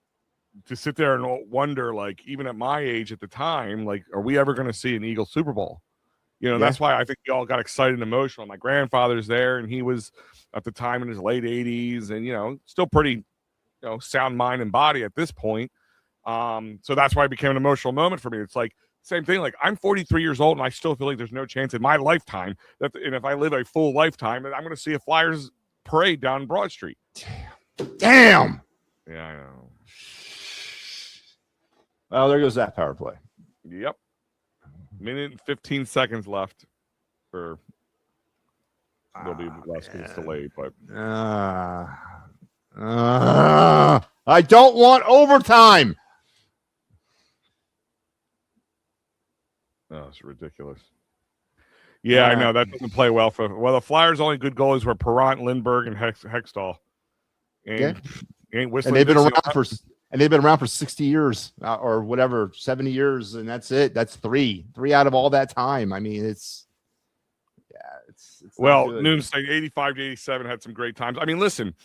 to sit there and wonder, like, even at my age at the time, like, are we ever going to see an Eagles Super Bowl? That's why I think we all got excited and emotional. My grandfather's there, and he was at the time in his late 80s, and still pretty, sound mind and body at this point. So that's why it became an emotional moment for me. It's like same thing. Like, I'm 43 years old, and I still feel like there's no chance in my lifetime and if I live a full lifetime, that I'm going to see a Flyers parade down Broad Street. Damn. Yeah, I know. Well, there goes that power play. Yep. Minute and 15 seconds left for there'll be less because it's delayed, but I don't want overtime. Oh, it's ridiculous. Yeah, I know that doesn't play well the Flyers' only good goalies were Perrant, Lindbergh, and Hextall. And Ain't and they've been around for 60 years or whatever, 70 years, and that's it. That's three out of all that time. I mean, it's well, Noon State 85 to 87 had some great times. I mean, listen,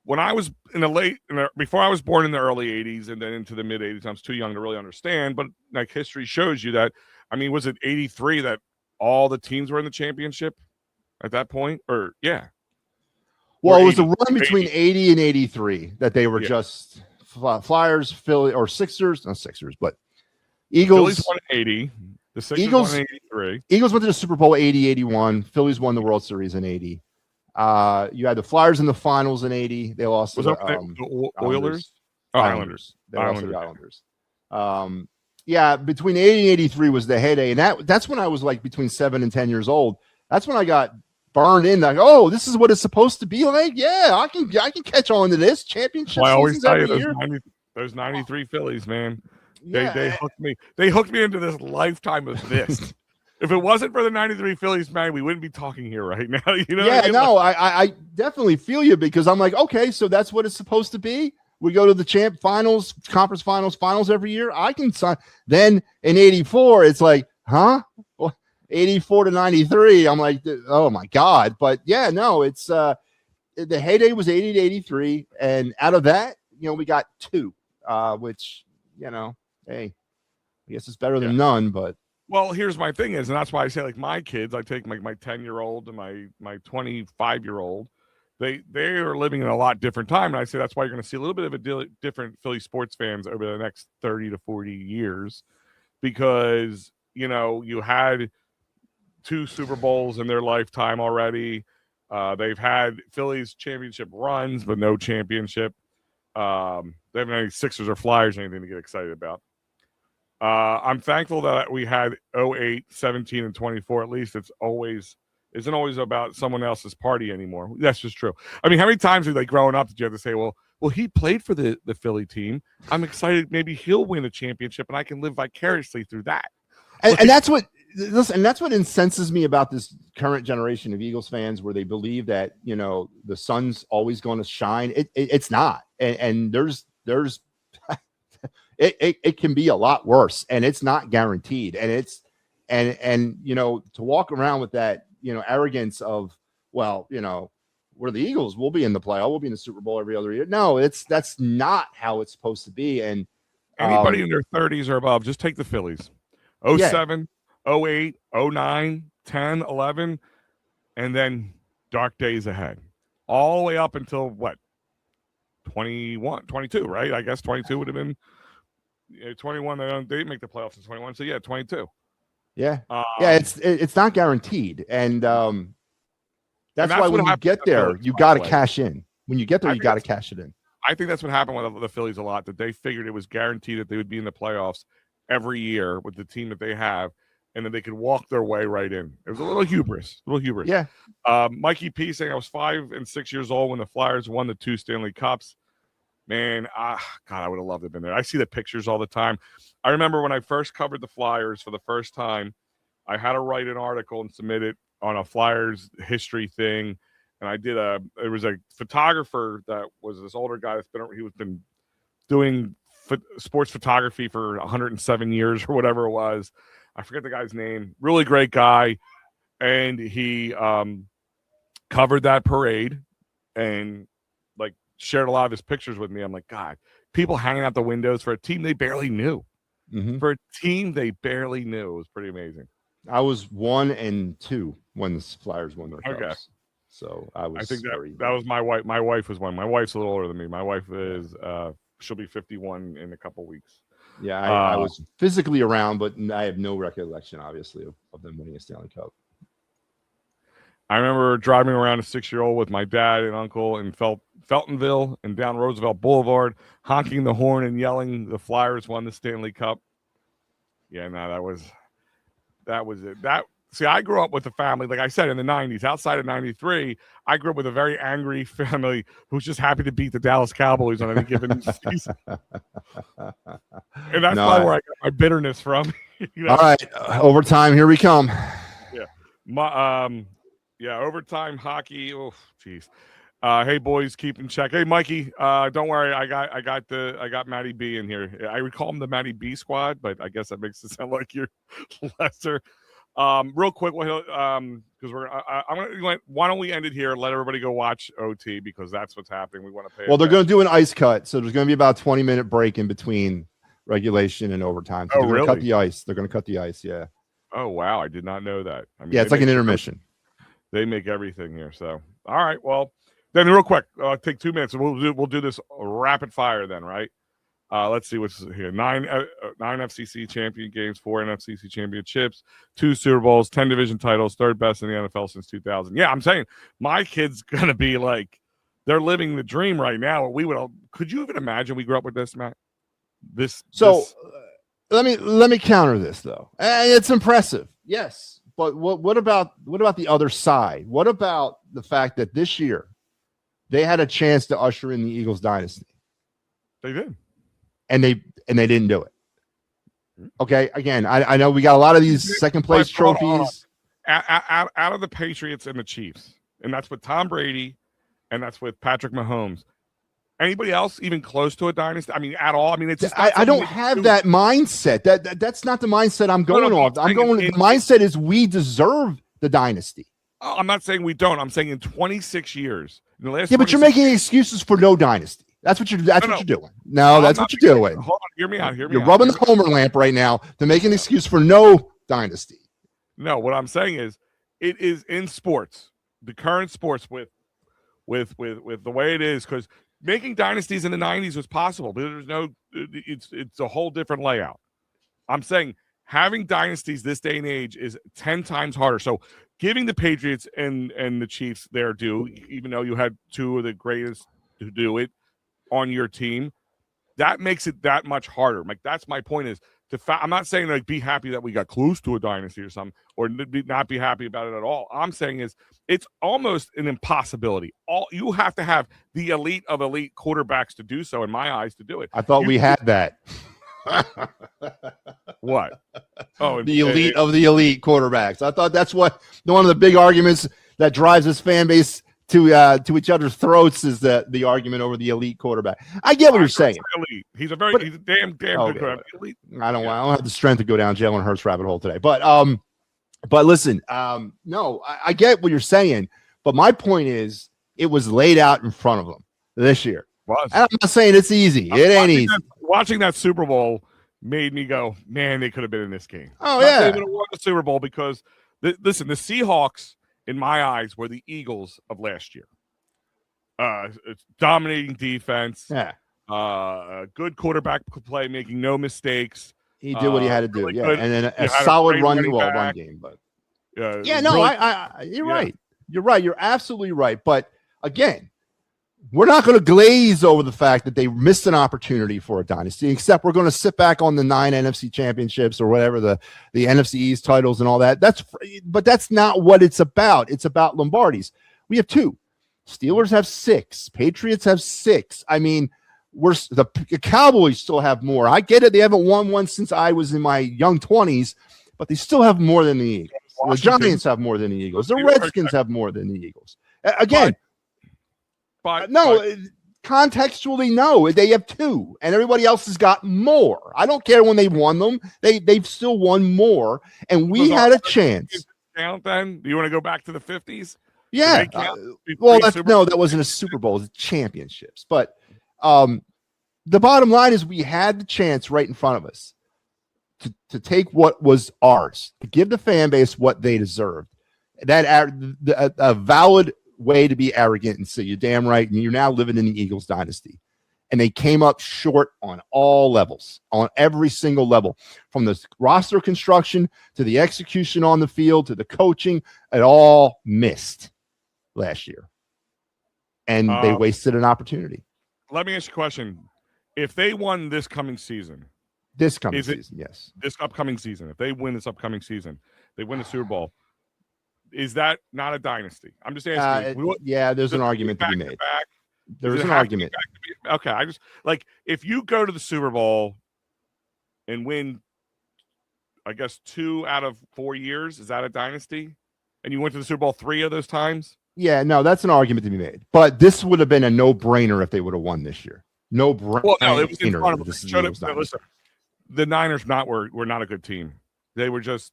when I was before I was born in the early 80s and then into the mid 80s, I was too young to really understand, but like history shows you that, I mean, was it 83 that all the teams were in the championship at that point? Or yeah. Well, it was a run between 80 and 83 that they were just Flyers, Philly, or Sixers, not Sixers, but Eagles. Phillies won 80. The Sixers won 83. Eagles went to the Super Bowl 80, 81. Phillies won the World Series in 80. You had the Flyers in the finals in 80. They lost to the Oilers? Islanders. They lost to the Islanders. Yeah, between 80 and 83 was the heyday. And that's when I was like between 7 and 10 years old. That's when I got burned in. Like, oh, this is what it's supposed to be like. Yeah, I can catch on to this championship. Well, I always tell you those 93 Phillies, man. They hooked me. They hooked me into this lifetime of this. If it wasn't for the 93 Phillies, man, we wouldn't be talking here right now. You know? Yeah, what I mean? No, I definitely feel you because I'm like, okay, so that's what it's supposed to be. We go to the conference finals every year. I can sign. Then in 84, it's like, huh? 84 to 93. I'm like, oh my God. But yeah, no, it's the heyday was 80 to 83. And out of that, we got 2, which, hey, I guess it's better than none, but. Well, here's my thing is, and that's why I say, like, my kids, I take my 10-year-old and my 25-year-old, they are living in a lot different time. And I say that's why you're going to see a little bit of a different Philly sports fans over the next 30 to 40 years because, you had 2 Super Bowls in their lifetime already. They've had Phillies championship runs, but no championship. They haven't had any Sixers or Flyers or anything to get excited about. I'm thankful that we had 08, 17, and 24. At least isn't always about someone else's party anymore. That's just true. I mean, how many times growing up did you have to say, well, he played for the Philly team. I'm excited. Maybe he'll win a championship, and I can live vicariously through that. And that's what incenses me about this current generation of Eagles fans, where they believe that the sun's always going to shine. It's not, and there's it can be a lot worse, and it's not guaranteed. And it's and to walk around with that arrogance of, well, we're the Eagles, we'll be in the playoff, we'll be in the Super Bowl every other year. No, that's not how it's supposed to be. And anybody in their 30s or above, just take the Phillies. 07, 08, 09, 10, 11, and then dark days ahead. All the way up until what? 21, 22, right? I guess 22 would have been 21. They didn't make the playoffs in 21, so yeah, 22. Yeah, it's not guaranteed, and that's why when you get there, you got to cash in. When you get there, you got to cash it in. I think that's what happened with the Phillies a lot. That they figured it was guaranteed that they would be in the playoffs every year with the team that they have, and then they could walk their way right in. It was a little hubris. Yeah. Mikey P saying I was 5 and 6 years old when the Flyers won the 2 Stanley Cups. Man, God, I would have loved to have been there. I see the pictures all the time. I remember when I first covered the Flyers for the first time, I had to write an article and submit it on a Flyers history thing. And there was a photographer that was this older guy he's been doing sports photography for 107 years or whatever it was. I forget the guy's name. Really great guy. And he covered that parade and shared a lot of his pictures with me. I'm like, God, people hanging out the windows for a team they barely knew. Mm-hmm. For a team they barely knew. It was pretty amazing. I was 1 and 2 when the Flyers won their cups. So I think that was my wife. My wife was 1. My wife's a little older than me. My wife is she'll be 51 in a couple weeks. Yeah, I was physically around, but I have no recollection, obviously, of them winning a Stanley Cup. I remember driving around a 6-year-old with my dad and uncle in Feltonville and down Roosevelt Boulevard, honking the horn and yelling the Flyers won the Stanley Cup. Yeah, no, that was it. See, I grew up with a family, like I said, in the 90s. Outside of 93, I grew up with a very angry family who's just happy to beat the Dallas Cowboys on any given season. And that's probably where I got my bitterness from. All right, overtime, here we come. Yeah. Overtime hockey. Oh, jeez. Hey boys, keep in check. Hey Mikey, don't worry, I got Matty B in here. I would call him the Matty B squad, but I guess that makes it sound like you're lesser. Real quick, because I'm gonna. Why don't we end it here? Let everybody go watch OT because that's what's happening. We want to pay. Well, they're going to do an ice cut, so there's going to be about 20-minute break in between regulation and overtime. So oh, they're going really? to cut the ice. They're going to cut the ice. Yeah. Oh wow, I did not know that. I mean, yeah, it's like an intermission. They make everything here. So all right, well. Then real quick, take 2 minutes. We'll do this rapid fire then, right? Let's see what's here. Nine FCC champion games, 4 NFCC championships, 2 Super Bowls, 10 division titles, third best in the NFL since 2000. Yeah, I'm saying my kid's gonna be like, they're living the dream right now. Could you even imagine we grew up with this, Matt? Let me counter this though. It's impressive, yes, but what about the other side? What about the fact that this year they had a chance to usher in the Eagles dynasty? They did. And they didn't do it. Okay, again, I know we got a lot of these second place trophies. Out of the Patriots and the Chiefs, and that's with Tom Brady, and that's with Patrick Mahomes. Anybody else even close to a dynasty? I mean, at all? I mean, it's just I don't have that mindset. That's not the mindset I'm going off. I'm going. The mindset is we deserve the dynasty. I'm not saying we don't. I'm saying in 26 years. In the last but you're making excuses for no dynasty. That's what you're doing. No, that's what you're doing. Hold on, hear me out. You're rubbing the Homer lamp right now to make an excuse for no dynasty. No, what I'm saying is it is in sports, the current sports with the way it is, because making dynasties in the 90s was possible, but it's a whole different layout. I'm saying having dynasties this day and age is 10 times harder. So giving the Patriots and the Chiefs their due, even though you had 2 of the greatest to do it on your team, that makes it that much harder. Like, that's my point is I'm not saying like be happy that we got close to a dynasty or something, or not be happy about it at all. I'm saying is it's almost an impossibility. You have to have the elite of elite quarterbacks to do so, in my eyes, to do it. I thought we had that. What? Oh, the elite of the elite quarterbacks. I thought that's one of the big arguments that drives this fan base to each other's throats is the argument over the elite quarterback. I get what you're saying. Elite. He's a damn good quarterback. Elite. I don't have the strength to go down Jalen Hurts rabbit hole today. But listen, no, I get what you're saying. But my point is, it was laid out in front of them this year. And I'm not saying it's easy. It ain't easy. Watching that Super Bowl made me go, man, they could have been in this game. Oh, yeah. They would have won the Super Bowl because, listen, the Seahawks, in my eyes, were the Eagles of last year. It's dominating defense. Yeah. Good quarterback play, making no mistakes. He did what he had to do. Really yeah. good. And then a solid run game. But you're right. You're right. You're absolutely right. But again, we're not going to glaze over the fact that they missed an opportunity for a dynasty, except we're going to sit back on the 9 NFC championships or whatever, the NFC East titles and all that. But that's not what it's about. It's about Lombardies. We have 2. Steelers have 6. Patriots have 6. I mean, the Cowboys still have more. I get it. They haven't won one since I was in my young 20s, but they still have more than the Eagles. The Giants have more than the Eagles. The Redskins have more than the Eagles. Again, contextually, no. They have 2, and everybody else has got more. I don't care when they won them. They've still won more, and we had a chance. Count then? Do you want to go back to the 50s? Yeah. That wasn't a Super Bowl. It was championships. But the bottom line is we had the chance right in front of us to take what was ours, to give the fan base what they deserved. A valid way to be arrogant and say you're damn right, and you're now living in the Eagles dynasty. And they came up short on all levels, on every single level, from the roster construction to the execution on the field to the coaching. It all missed last year, and they wasted an opportunity. Let me ask you a question: if they won this coming season, yes, this upcoming season, if they win this upcoming season, they win the Super Bowl. Is that not a dynasty? I'm just asking. There's an argument to be made. There's an argument. Okay, I just like if you go to the Super Bowl and win, I guess 2 out of 4 years, is that a dynasty? And you went to the Super Bowl 3 of those times? Yeah, no, that's an argument to be made. But this would have been a no-brainer if they would have won this year. No-brainer. Well, no, it was in front of them. This is Showed the it, Eagles dominance. listen, the Niners were not a good team. They were just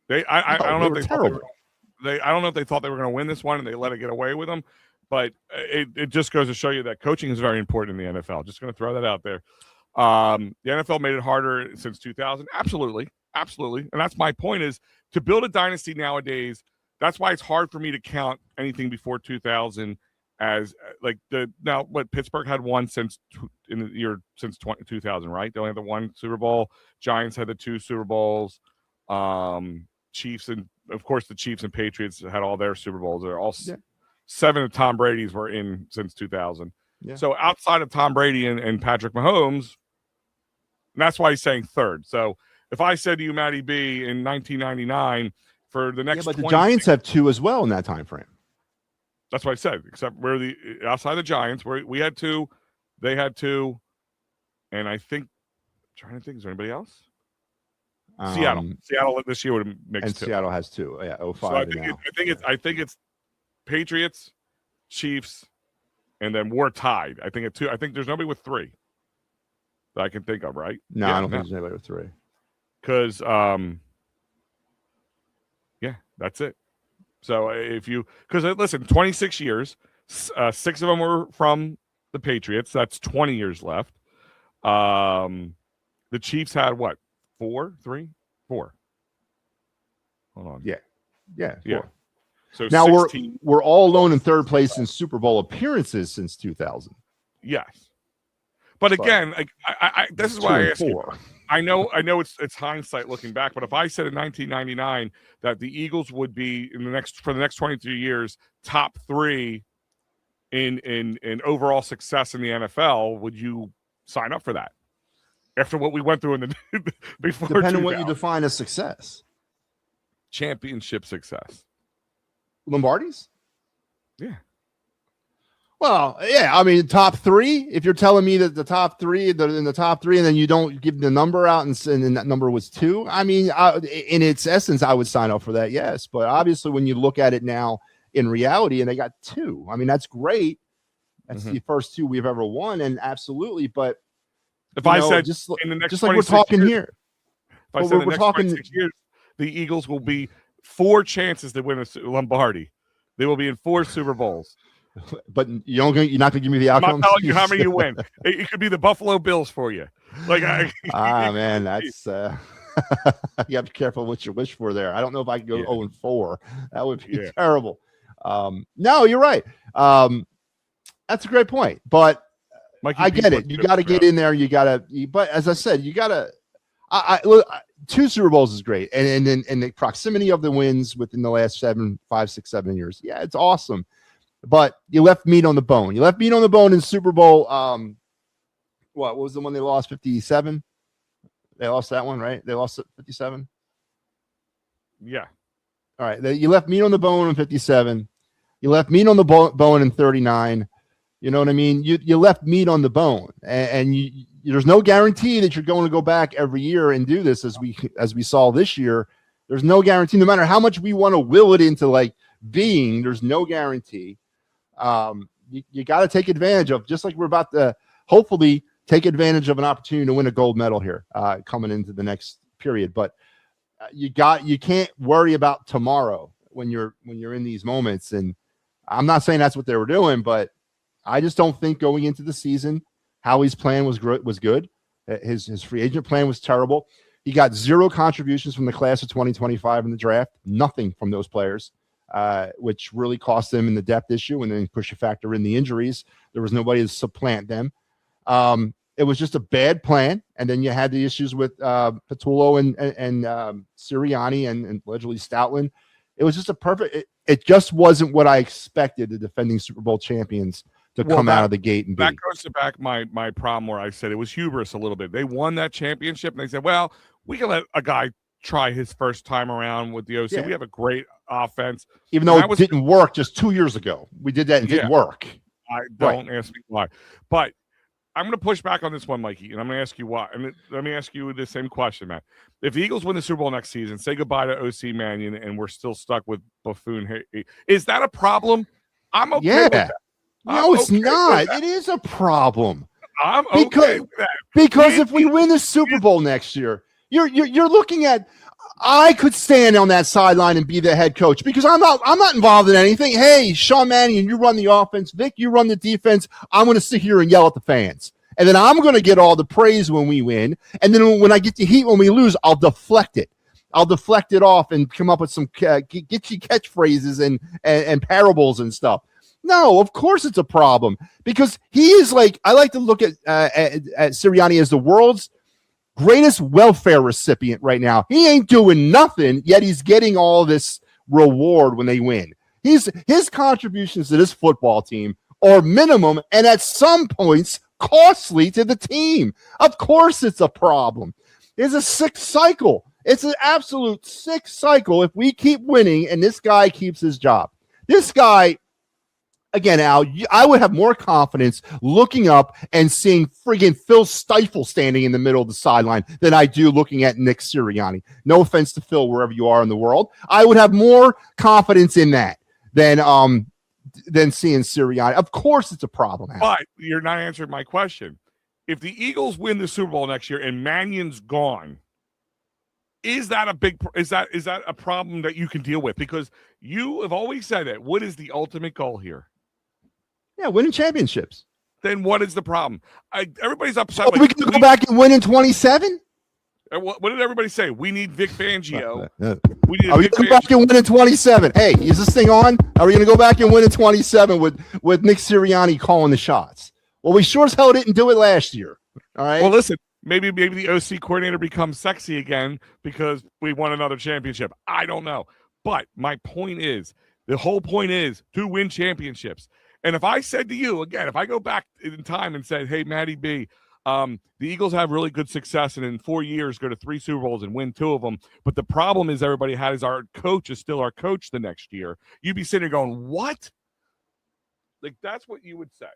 I don't know if they terrible. I don't know if they thought they were going to win this one and they let it get away with them. But it just goes to show you that coaching is very important in the NFL. Just going to throw that out there. The NFL made it harder since 2000. Absolutely. And that's my point, is to build a dynasty nowadays. That's why it's hard for me to count anything before 2000 as what Pittsburgh had one since 2000, right? They only had the one Super Bowl. Giants had the two Super Bowls. Chiefs, and of course the Chiefs and Patriots had all their Super Bowls. They're all 7 of Tom Brady's were in since 2000. Yeah. So outside of Tom Brady and Patrick Mahomes, that's why he's saying third. So if I said to you, Matty B, in 1999 for the next, but the Giants have two as well in that time frame. That's what I said. Except we're the outside the Giants, we had two, they had two, and I think I'm trying to think, is there anybody else? Seattle this year would have mixed and two. Seattle has two. Yeah, 05. So I think it's Patriots, Chiefs, and then we're tied. I think at two. I think there's nobody with three that I can think of, right? No, I don't think there's anybody with three. Because that's it. So listen, 26 years, 6 of them were from the Patriots. That's 20 years left. The Chiefs had what? 4. Hold on. Yeah. 4. So now 16. we're all alone in third place in Super Bowl appearances since 2000. Yes, but again, I this is why I ask you. I know it's hindsight looking back, but if I said in 1999 that the Eagles would be for the next 23 years top 3 in overall success in the NFL, would you sign up for that? After what we went through in the before, depending on what you define as success, championship success, Lombardi's. Yeah. Well, yeah. I mean, top 3. If you're telling me that the top 3, in the top 3, and then you don't give the number out, and that number was 2. I mean, in its essence, I would sign up for that. Yes, but obviously, when you look at it now in reality, and they got 2. I mean, that's great. That's the first 2 we've ever won, and absolutely, but. If I said in the next, just like we're talking years, here, if I said we're talking 26 years, the Eagles will be 4 chances to win a Lombardi. They will be in 4 Super Bowls. But you're not going to give me the outcome. I'm not telling you how many you win. It could be the Buffalo Bills for you. Man, that's you have to be careful what you wish for there. I don't know if I can go 0-4. That would be terrible. No, you're right. That's a great point, but. Mikey, I get it. You got to get in there. But as I said, you got to. Look, 2 Super Bowls is great, and the proximity of the wins within the last 5, 6, 7 years. Yeah, it's awesome. But you left meat on the bone. You left meat on the bone in Super Bowl. What was the one they lost? 57. They lost that one, right? They lost 57. Yeah. All right. You left meat on the bone in 57. You left meat on the bone in 39. You know what I mean? You left meat on the bone, and there's no guarantee that you're going to go back every year and do this as we saw this year. There's no guarantee, no matter how much we want to will it into being. There's no guarantee. You got to take advantage of, just like we're about to hopefully take advantage of an opportunity to win a gold medal here coming into the next period. But you can't worry about tomorrow when you're in these moments. And I'm not saying that's what they were doing, but. I just don't think going into the season, Howie's plan was good. His free agent plan was terrible. He got 0 contributions from the class of 2025 in the draft. Nothing from those players, which really cost them in the depth issue. And then push a factor in the injuries. There was nobody to supplant them. It was just a bad plan. And then you had the issues with Patullo and Sirianni and allegedly Stoutland. It was just it just wasn't what I expected the defending Super Bowl champions to come out of the gate and that goes to back my problem where I said it was hubris a little bit. They won that championship and they said, well, we can let a guy try his first time around with the OC. Yeah. We have a great offense. Even though it didn't work just 2 years ago. We did that and it didn't work. Don't ask me why. But I'm going to push back on this one, Mikey, and I'm going to ask you why. And let me ask you the same question, Matt. If the Eagles win the Super Bowl next season, say goodbye to OC Mannion, and we're still stuck with buffoon, is that a problem? I'm okay with that. No, it's not. It is a problem. I'm okay with that. Because if we win the Super Bowl next year, you're looking at. I could stand on that sideline and be the head coach because I'm not involved in anything. Hey, Sean Mannion, you run the offense. Vic, you run the defense. I'm going to sit here and yell at the fans. And then I'm going to get all the praise when we win. And then when I get the heat when we lose, I'll deflect it. I'll deflect it off and come up with some get you catchphrases and parables and stuff. No, of course it's a problem because he is like, I like to look at Sirianni as the world's greatest welfare recipient right now. He ain't doing nothing, yet he's getting all this reward when they win. His contributions to this football team are minimum and at some points costly to the team. Of course it's a problem. It's a sick cycle. It's an absolute sick cycle if we keep winning and this guy keeps his job. This guy, again, Al, I would have more confidence looking up and seeing friggin' Phil Stifle standing in the middle of the sideline than I do looking at Nick Sirianni. No offense to Phil, wherever you are in the world. I would have more confidence in that than seeing Sirianni. Of course it's a problem, Al. But you're not answering my question. If the Eagles win the Super Bowl next year and Mannion's gone, is that a problem that you can deal with? Because you have always said that. What is the ultimate goal here? Yeah, winning championships. Then what is the problem? Everybody's upset. We can go back and win in 27? What did everybody say? We need Vic Fangio. Are we going to come back and win in 27? Hey, is this thing on? Are we going to go back and win in 27 with Nick Sirianni calling the shots? Well, we sure as hell didn't do it last year. All right. Well, listen, maybe the OC coordinator becomes sexy again because we won another championship. I don't know. But my point is, the whole point is to win championships. And if I said to you, again, if I go back in time and said, hey, Matty B, the Eagles have really good success and in 4 years go to 3 Super Bowls and win 2 of them. But the problem is everybody has our coach is still our coach the next year. You'd be sitting there going, what? Like, that's what you would say.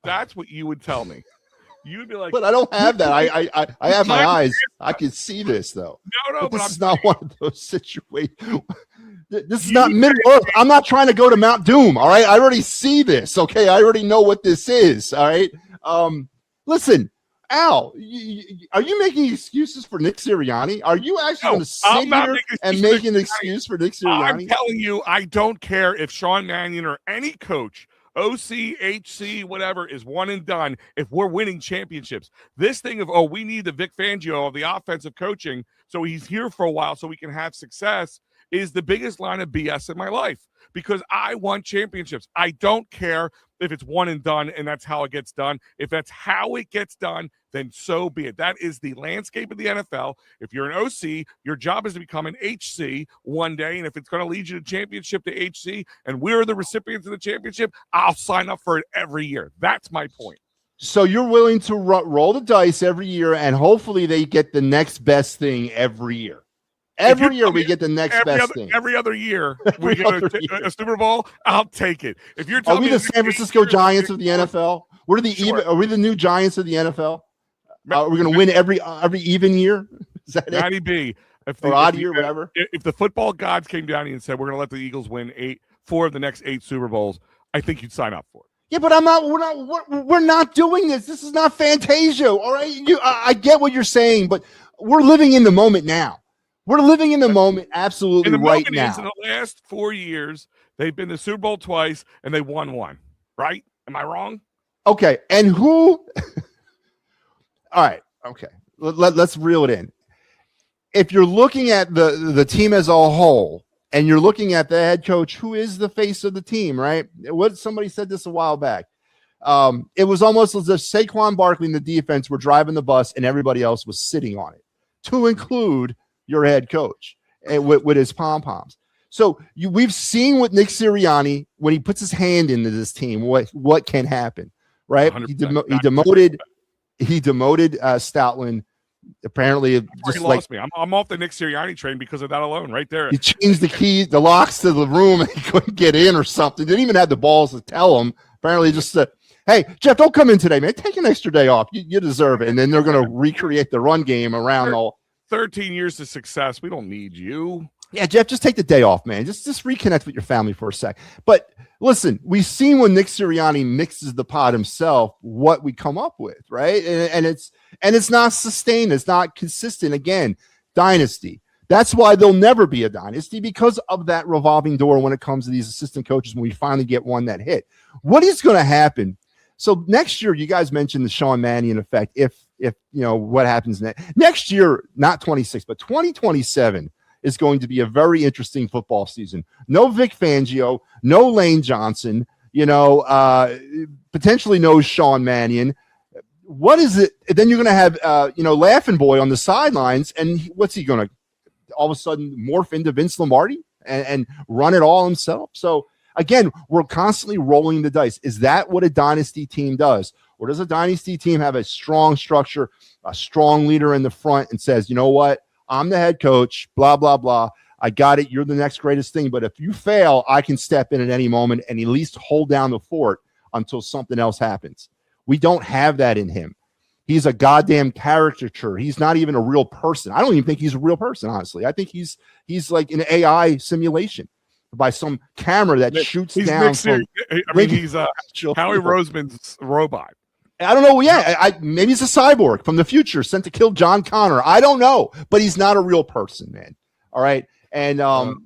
That's what you would tell me. You'd be like, but I don't have that. I have my eyes. I can see this though. No, but this is not one of those situations. This is not Middle Earth. I'm not trying to go to Mount Doom. All right. I already see this. Okay. I already know what this is. All right. Listen, Al, are you making excuses for Nick Sirianni? Are you actually going to sit here and make an excuse for Nick Sirianni? I'm telling you, I don't care if Sean Mannion or any coach, OC, HC, whatever, is one and done if we're winning championships. This thing of, we need the Vic Fangio of the offensive coaching so he's here for a while so we can have success is the biggest line of BS in my life because I want championships. I don't care if it's one and done and that's how it gets done. If that's how it gets done, then so be it. That is the landscape of the NFL. If you're an OC, your job is to become an HC one day, and if it's going to lead you to championship to HC and we're the recipients of the championship, I'll sign up for it every year. That's my point. So you're willing to roll the dice every year and hopefully they get the next best thing every year. Every year we get the next best thing. Every other year we get a Super Bowl. I'll take it. If you're are we the San Francisco Giants of the NFL? We're the Are we the new Giants of the NFL? We're going to win every even year. Is that Matty B? Or odd year, whatever. If the football gods came down and said we're going to let the Eagles win 4 of the next 8 Super Bowls, I think you'd sign up for it. Yeah, but we're not doing this. This is not Fantasia. All right, I get what you're saying, but we're living in the moment now. We're living in the moment absolutely right now. In the last 4 years, they've been to the Super Bowl twice, and they won 1. Right? Am I wrong? Okay, and who? All right, okay. Let's reel it in. If you're looking at the team as a whole, and you're looking at the head coach, who is the face of the team, right? Somebody said this a while back. It was almost as if Saquon Barkley and the defense were driving the bus, and everybody else was sitting on it, to include your head coach with his pom-poms. So we've seen with Nick Sirianni, when he puts his hand into this team, what can happen, right? He demoted Stoutland. Apparently, just lost me. I'm off the Nick Sirianni train because of that alone, right there. He changed the locks to the room, and he couldn't get in or something. Didn't even have the balls to tell him. Apparently, just said, hey, Jeff, don't come in today, man. Take an extra day off. You deserve it. And then they're going to recreate the run game around all 13 years of success. We don't need you. Yeah, Jeff, just take the day off, man. Just reconnect with your family for a sec. But listen, we've seen when Nick Sirianni mixes the pot himself, what we come up with, right? And it's not sustained. It's not consistent. Again, dynasty. That's why there'll never be a dynasty, because of that revolving door when it comes to these assistant coaches when we finally get one that hit. What is going to happen? So next year, you guys mentioned the Sean Mannion effect. If you know what happens next year, not 26, but 2027 is going to be a very interesting football season. No Vic Fangio, no Lane Johnson, potentially no Sean Mannion. What is it? Then you're going to have, Laughing Boy on the sidelines. And what's he going to all of a sudden morph into Vince Lombardi and run it all himself? So again, we're constantly rolling the dice. Is that what a dynasty team does? Or does a dynasty team have a strong structure, a strong leader in the front, and says, you know what? I'm the head coach, blah, blah, blah. I got it. You're the next greatest thing. But if you fail, I can step in at any moment and at least hold down the fort until something else happens. We don't have that in him. He's a goddamn caricature. He's not even a real person. I don't even think he's a real person, honestly. I think he's like an AI simulation by some camera that shoots down. He's Howie Roseman's robot. I don't know. Yeah, maybe he's a cyborg from the future sent to kill John Connor. I don't know, but he's not a real person, man. All right, and I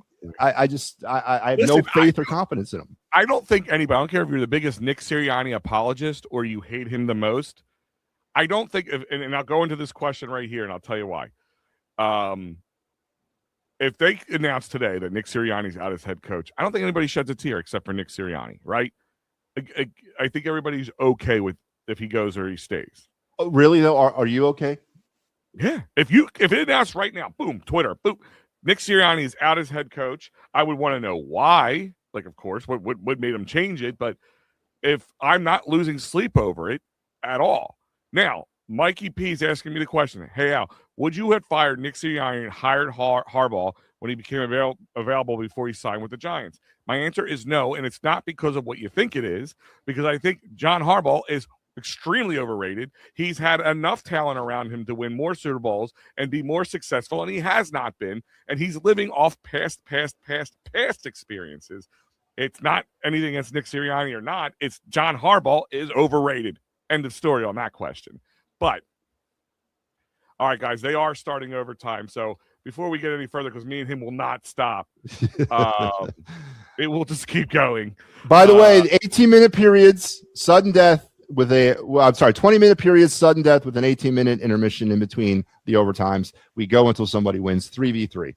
have no faith or confidence in him. I don't think anybody. I don't care if you're the biggest Nick Sirianni apologist or you hate him the most. I don't think, and I'll go into this question right here, and I'll tell you why. If they announce today that Nick Sirianni's out as head coach, I don't think anybody sheds a tear except for Nick Sirianni, right? I think everybody's okay with if he goes or he stays. Oh, really though? Are you okay? Yeah. If it announced right now, boom, Twitter, boom, Nick Sirianni is out as head coach, I would want to know why. Like, of course, what made him change it? But if I'm not losing sleep over it at all. Now, Mikey P is asking me the question, hey, Al, would you have fired Nick Sirianni and hired Harbaugh when he became available before he signed with the Giants? My answer is no, and it's not because of what you think it is, because I think John Harbaugh is extremely overrated. He's had enough talent around him to win more Super Bowls and be more successful, and he has not been, and he's living off past experiences. It's not anything against Nick Sirianni or not. It's John Harbaugh is overrated. End of story on that question. But, all right, guys, they are starting overtime. So before we get any further, because me and him will not stop, it will just keep going. By the way, 18-minute periods, sudden death with 20-minute periods, sudden death with an 18-minute intermission in between the overtimes. We go until somebody wins 3v3.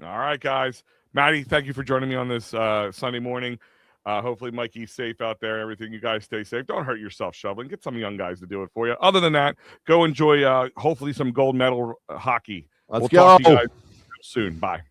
All right, guys. Maddie, thank you for joining me on this Sunday morning. Hopefully Mikey's safe out there. Everything. You guys stay safe. Don't hurt yourself shoveling. Get some young guys to do it for you. Other than that, go enjoy hopefully some gold medal hockey. Let's we'll go. Talk to you guys soon. Bye.